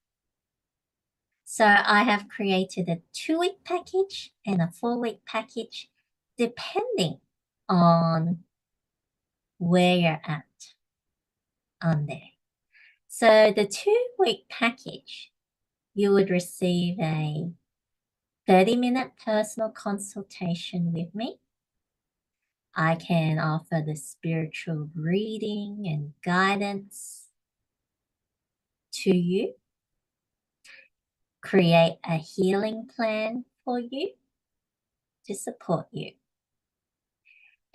So I have created a 2-week package and a 4-week package depending on where you're at on there. So the 2-week package, you would receive a 30-minute personal consultation with me. I can offer the spiritual reading and guidance to you, create a healing plan for you to support you.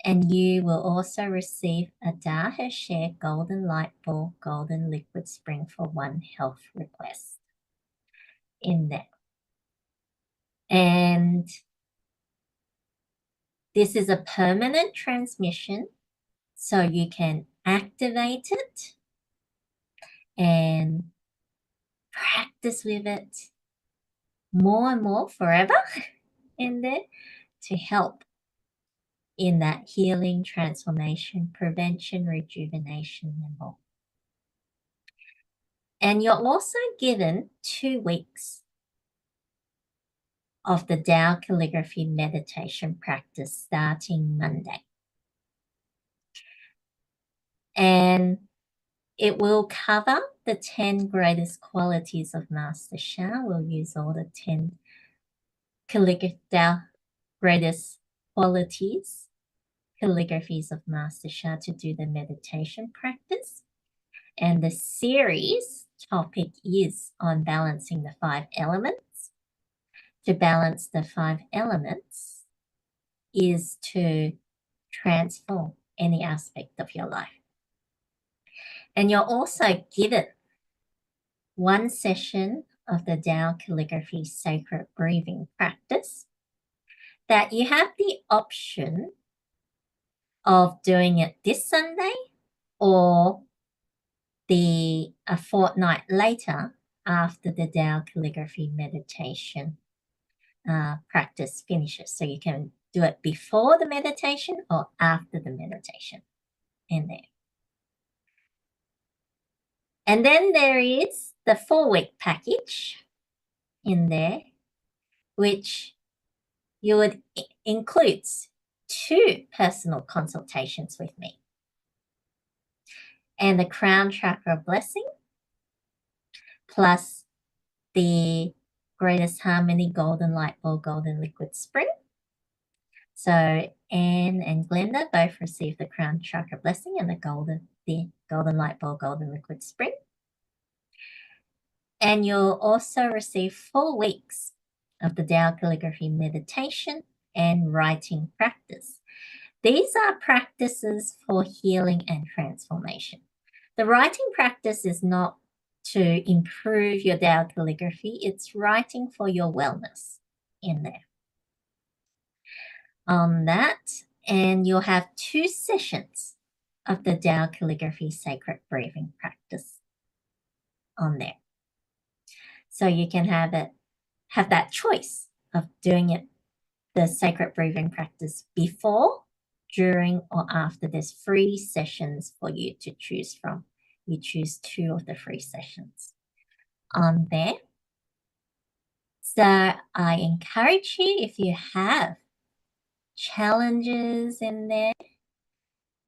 And you will also receive a Da Share Golden Light Ball Golden Liquid Spring for one health request in there. And this is a permanent transmission, so you can activate it and practice with it more and more forever in there to help in that healing, transformation, prevention, rejuvenation, and more. And you're also given 2 weeks of the Tao Calligraphy meditation practice starting Monday. And it will cover the 10 greatest qualities of Master Sha. We'll use all the 10 greatest qualities, calligraphies of Master Sha to do the meditation practice. And the series topic is on balancing the 5 elements. To balance the 5 elements is to transform any aspect of your life. And you're also given 1 session of the Tao Calligraphy Sacred Breathing practice that you have the option of doing it this Sunday or a fortnight later after the Tao Calligraphy meditation practice finishes. So you can do it before the meditation or after the meditation in there. And then there is the 4-week package in there, which you would includes 2 personal consultations with me and the crown chakra blessing, plus the Greatest Harmony Golden Light Ball Golden Liquid Spring. So Anne and Glenda both received the crown chakra blessing and the golden light ball golden liquid spring. And you'll also receive 4 weeks of the Tao Calligraphy meditation and writing practice. These are practices for healing and transformation. The writing practice is not to improve your Tao calligraphy, it's writing for your wellness in there. On that, and you'll have 2 sessions of the Tao Calligraphy Sacred Breathing practice on there. So you can have that choice of doing it, the Sacred Breathing practice before, during, or after. There's 3 sessions for you to choose from. You choose 2 of the 3 sessions on there. So I encourage you, if you have challenges in there,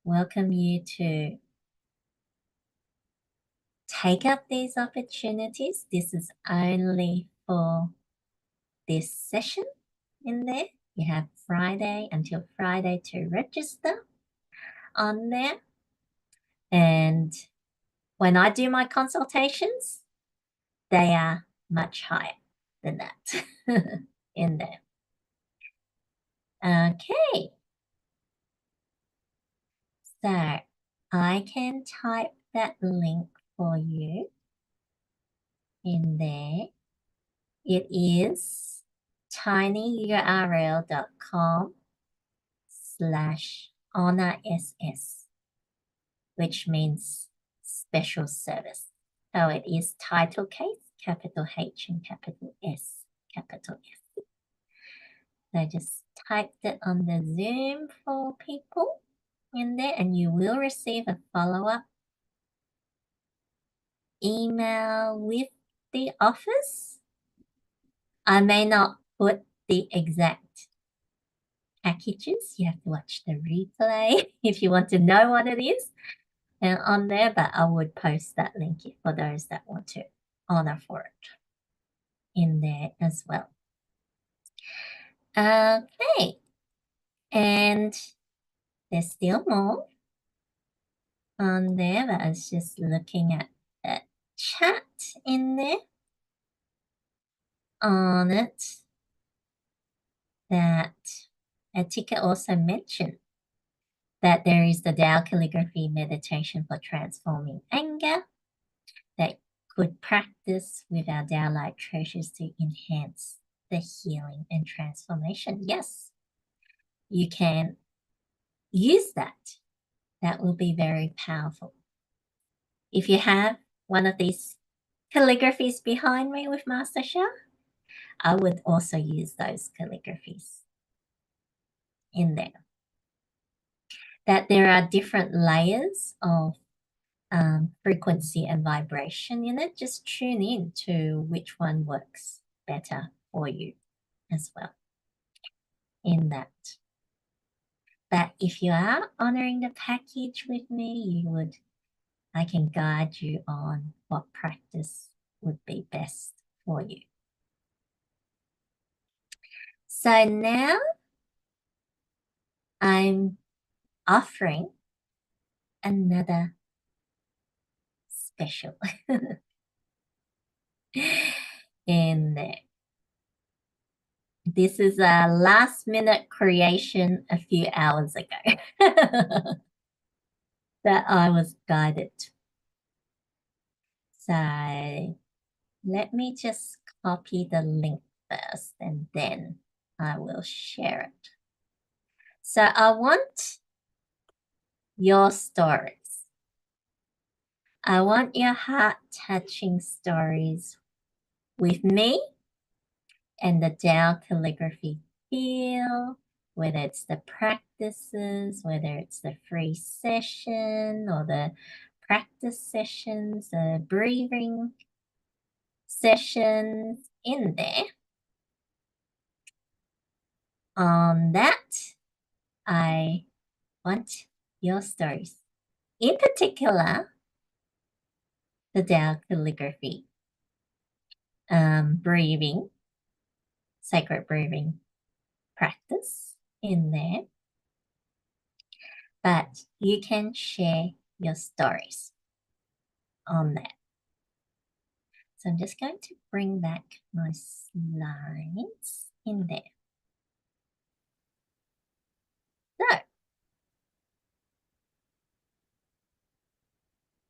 welcome you to take up these opportunities. This is only for this session in there. You have Friday until Friday to register on there. And when I do my consultations, they are much higher than that in there. Okay. So I can type that link for you in there. It is tinyurl.com/honorss, which means special service. So it is title case, capital H and capital S, capital S. So I just typed it on the Zoom for people in there, and you will receive a follow-up email with the offers. I may not put the exact packages. You have to watch the replay if you want to know what it is and on there, but I would post that link for those that want to honor for it in there as well. Okay, and there's still more on there, but I was just looking at the chat in there on it that Atika also mentioned that there is the Tao Calligraphy meditation for transforming anger that could practice with our Tao Light treasures to enhance the healing and transformation. Yes, you can use that. That will be very powerful. If you have one of these calligraphies behind me with Master Sha, I would also use those calligraphies in there. That there are different layers of frequency and vibration in it. Just tune in to which one works better for you as well in that. But if you are honoring the package with me, I can guide you on what practice would be best for you. So now I'm offering another special in there. This is a last minute creation a few hours ago that I was guided. So let me just copy the link first and then I will share it. So I want your stories. I want your heart-touching stories with me and the Tao Calligraphy feel whether it's the practices, whether it's the free session or the practice sessions, the breathing sessions in there. On that, I want your stories. In particular, the Tao Calligraphy breathing, sacred breathing practice in there. But you can share your stories on that. So I'm just going to bring back my slides in there. So,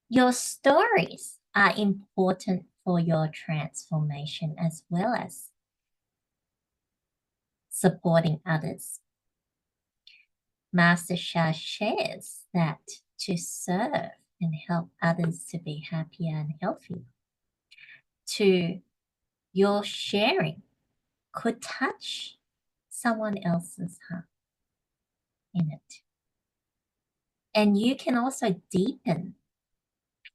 your stories are important for your transformation as well as supporting others. Master Sha shares that to serve and help others to be happier and healthier, to your sharing could touch someone else's heart in it. And you can also deepen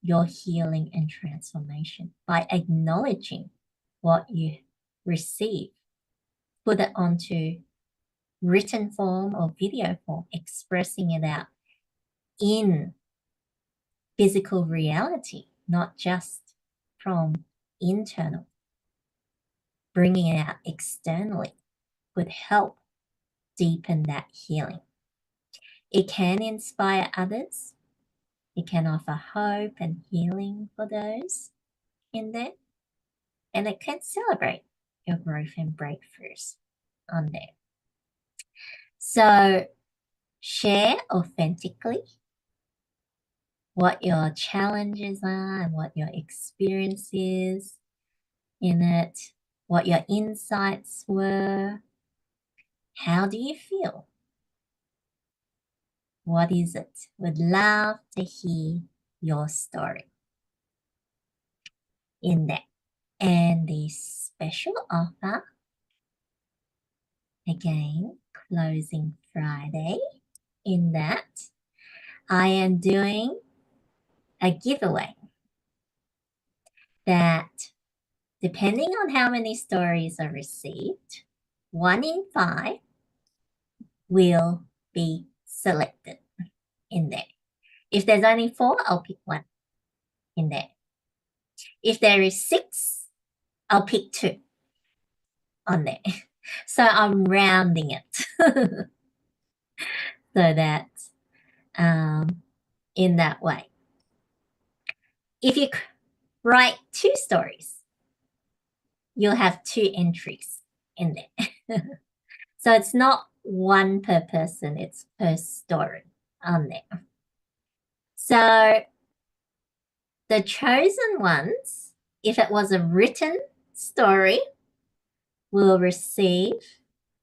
your healing and transformation by acknowledging what you receive. Put it onto written form or video form, expressing it out in physical reality, not just from internal. Bringing it out externally would help deepen that healing. It can inspire others. It can offer hope and healing for those in there. And it can celebrate your growth and breakthroughs on there. So share authentically what your challenges are and what your experience is in it, what your insights were. How do you feel? What is it? Would love to hear your story in that. And the special offer, again, closing Friday, in that I am doing a giveaway that, depending on how many stories are received, 1 in 5 will be selected in there. If there's only 4, I'll pick 1 in there. If there is 6, I'll pick 2 on there. So I'm rounding it so that in that way. If you write 2 stories, you'll have 2 entries in there. So it's not 1 per person, it's per story on there. So the chosen ones, if it was a written story, will receive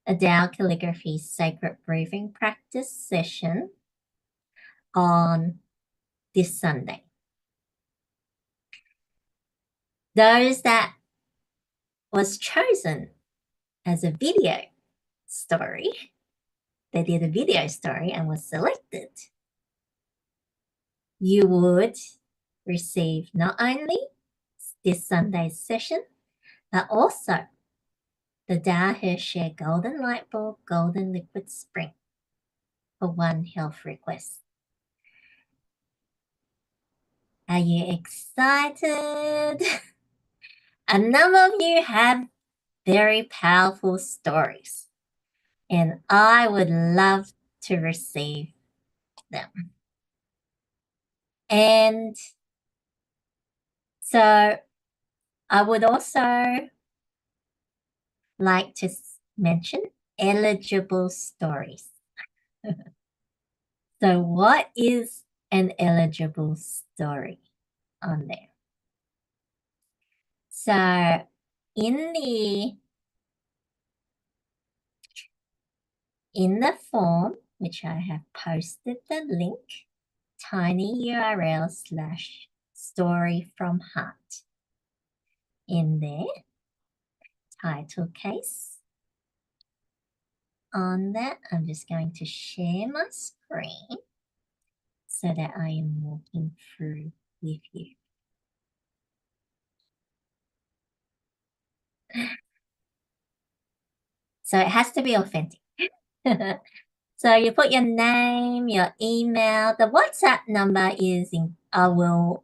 a Tao Calligraphy Sacred Breathing Practice session on this Sunday. Those that was chosen as a video story, they did a video story and was selected, you would receive not only this Sunday's session, but also the Tao Share Golden Light Bulb Golden Liquid Spring for 1 health request. Are you excited? A number of you have very powerful stories, and I would love to receive them. And so I would also like to mention eligible stories. So what is an eligible story on there? So in the form, which I have posted the link, tinyurl/story from heart in there, title case on that, I'm just going to share my screen so that I am walking through with you. So it has to be authentic. So you put your name, your email, the WhatsApp number is in, I will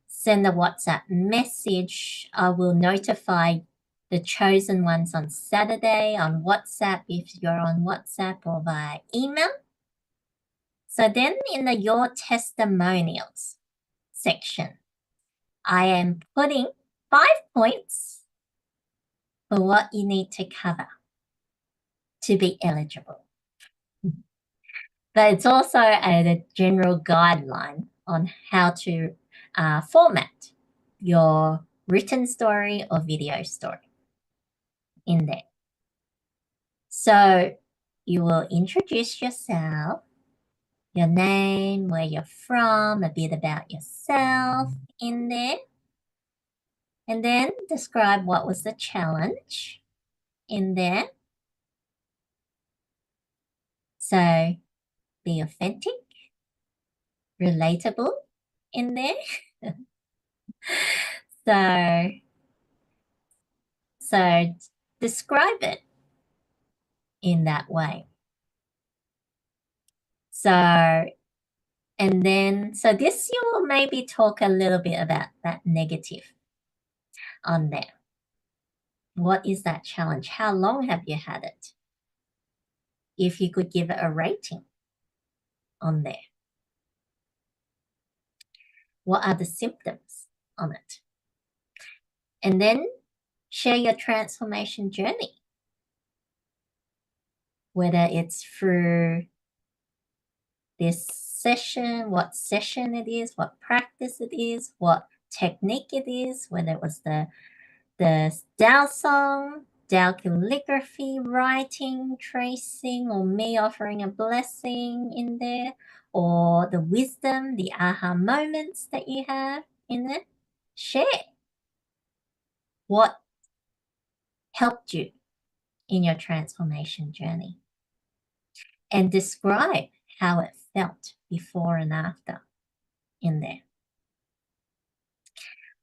send a WhatsApp message. I will notify the chosen ones on Saturday on WhatsApp if you're on WhatsApp or via email. So then in the Your Testimonials section, I am putting 5 points for what you need to cover to be eligible. But it's also a general guideline on how to format your written story or video story in there. So you will introduce yourself, your name, where you're from, a bit about yourself in there, and then describe what was the challenge in there. So be authentic, relatable in there. So describe it in that way. So, and then, so this you will maybe talk a little bit about that negative on there. What is that challenge? How long have you had it? If you could give it a rating on there. What are the symptoms on it? And then share your transformation journey. Whether it's through this session, what session it is, what practice it is, what technique it is, whether it was the Tao song, Tao calligraphy, writing, tracing, or me offering a blessing in there, or the wisdom, the aha moments that you have in it. Share what helped you in your transformation journey and describe how it felt before and after in there.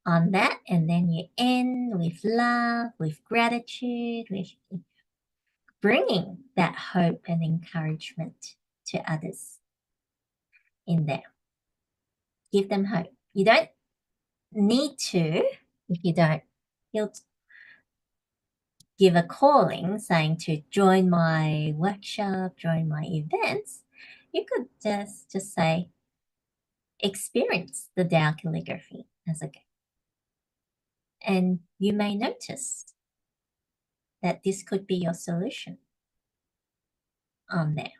On that, and then you end with love, with gratitude, with bringing that hope and encouragement to others in there. Give them hope. You don't need to, if you don't feel, give a calling saying to join my workshop, join my events. You could just say, experience the Tao calligraphy as a go. And you may notice that this could be your solution on there.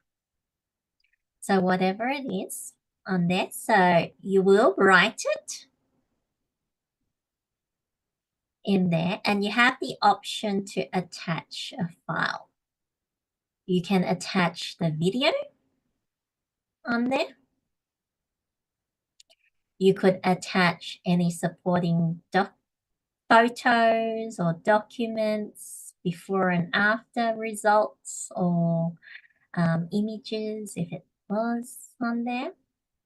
So whatever it is on there, so you will write it in there and you have the option to attach a file. You can attach the video on there. You could attach any supporting photos or documents, before and after results, or images if it was on there,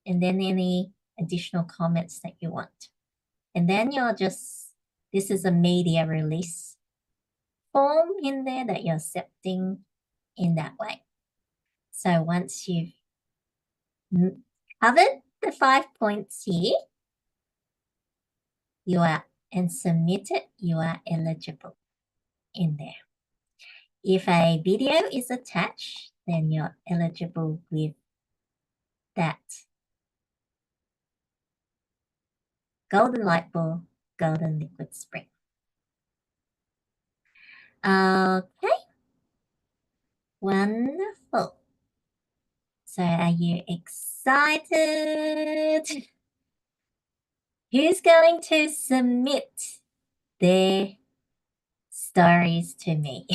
and then any additional comments that you want. And then you're just, this is a media release form in there that you're accepting in that way. So once you've covered the 5 points here, you are, and submit it, you are eligible in there. If a video is attached, then you're eligible with that golden light ball, golden liquid spring. Okay, wonderful. So are you excited? Who's going to submit their stories to me?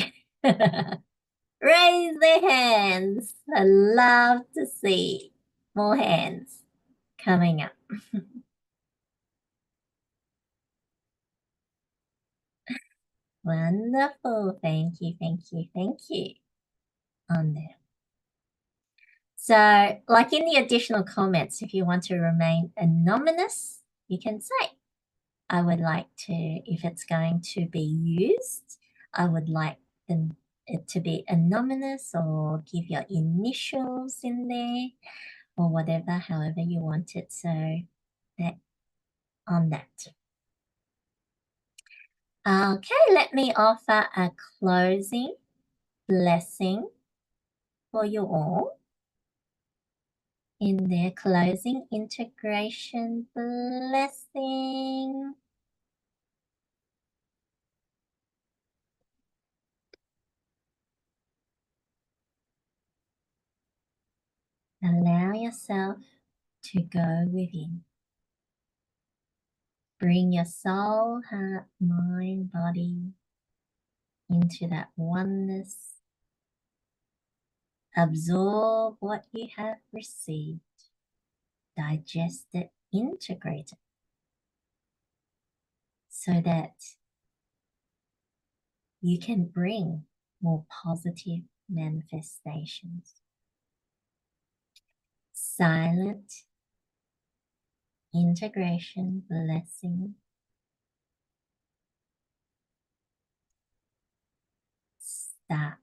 Raise their hands. I love to see more hands coming up. Wonderful. Thank you, thank you, thank you. on there. So like in the additional comments, if you want to remain anonymous, you can say, I would like to, if it's going to be used, I would like it to be anonymous, or give your initials in there, or whatever, however you want it. So that on that. Okay, let me offer a closing blessing for you all. In their closing integration blessing. Allow yourself to go within. Bring your soul, heart, mind, body into that oneness. Absorb what you have received. Digest it, integrate it, so that you can bring more positive manifestations. Silent integration blessing. Start.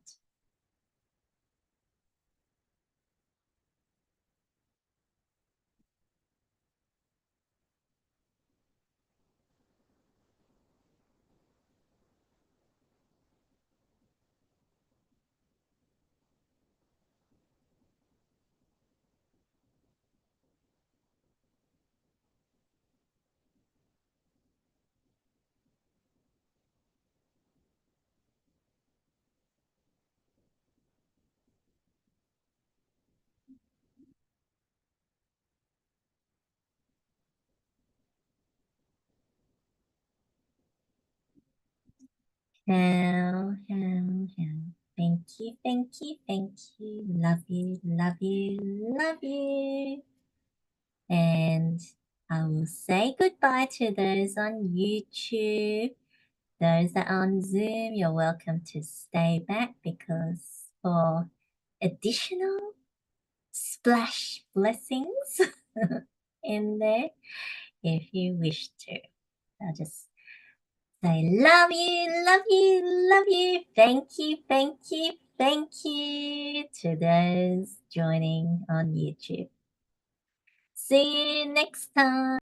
How. Thank you, thank you, thank you. Love you, love you, love you. And I will say goodbye to those on YouTube. Those that are on Zoom, you're welcome to stay back, because for additional splash blessings in there, if you wish to. I'll just say love you, love you, love you. Thank you, thank you, thank you to those joining on YouTube. See you next time.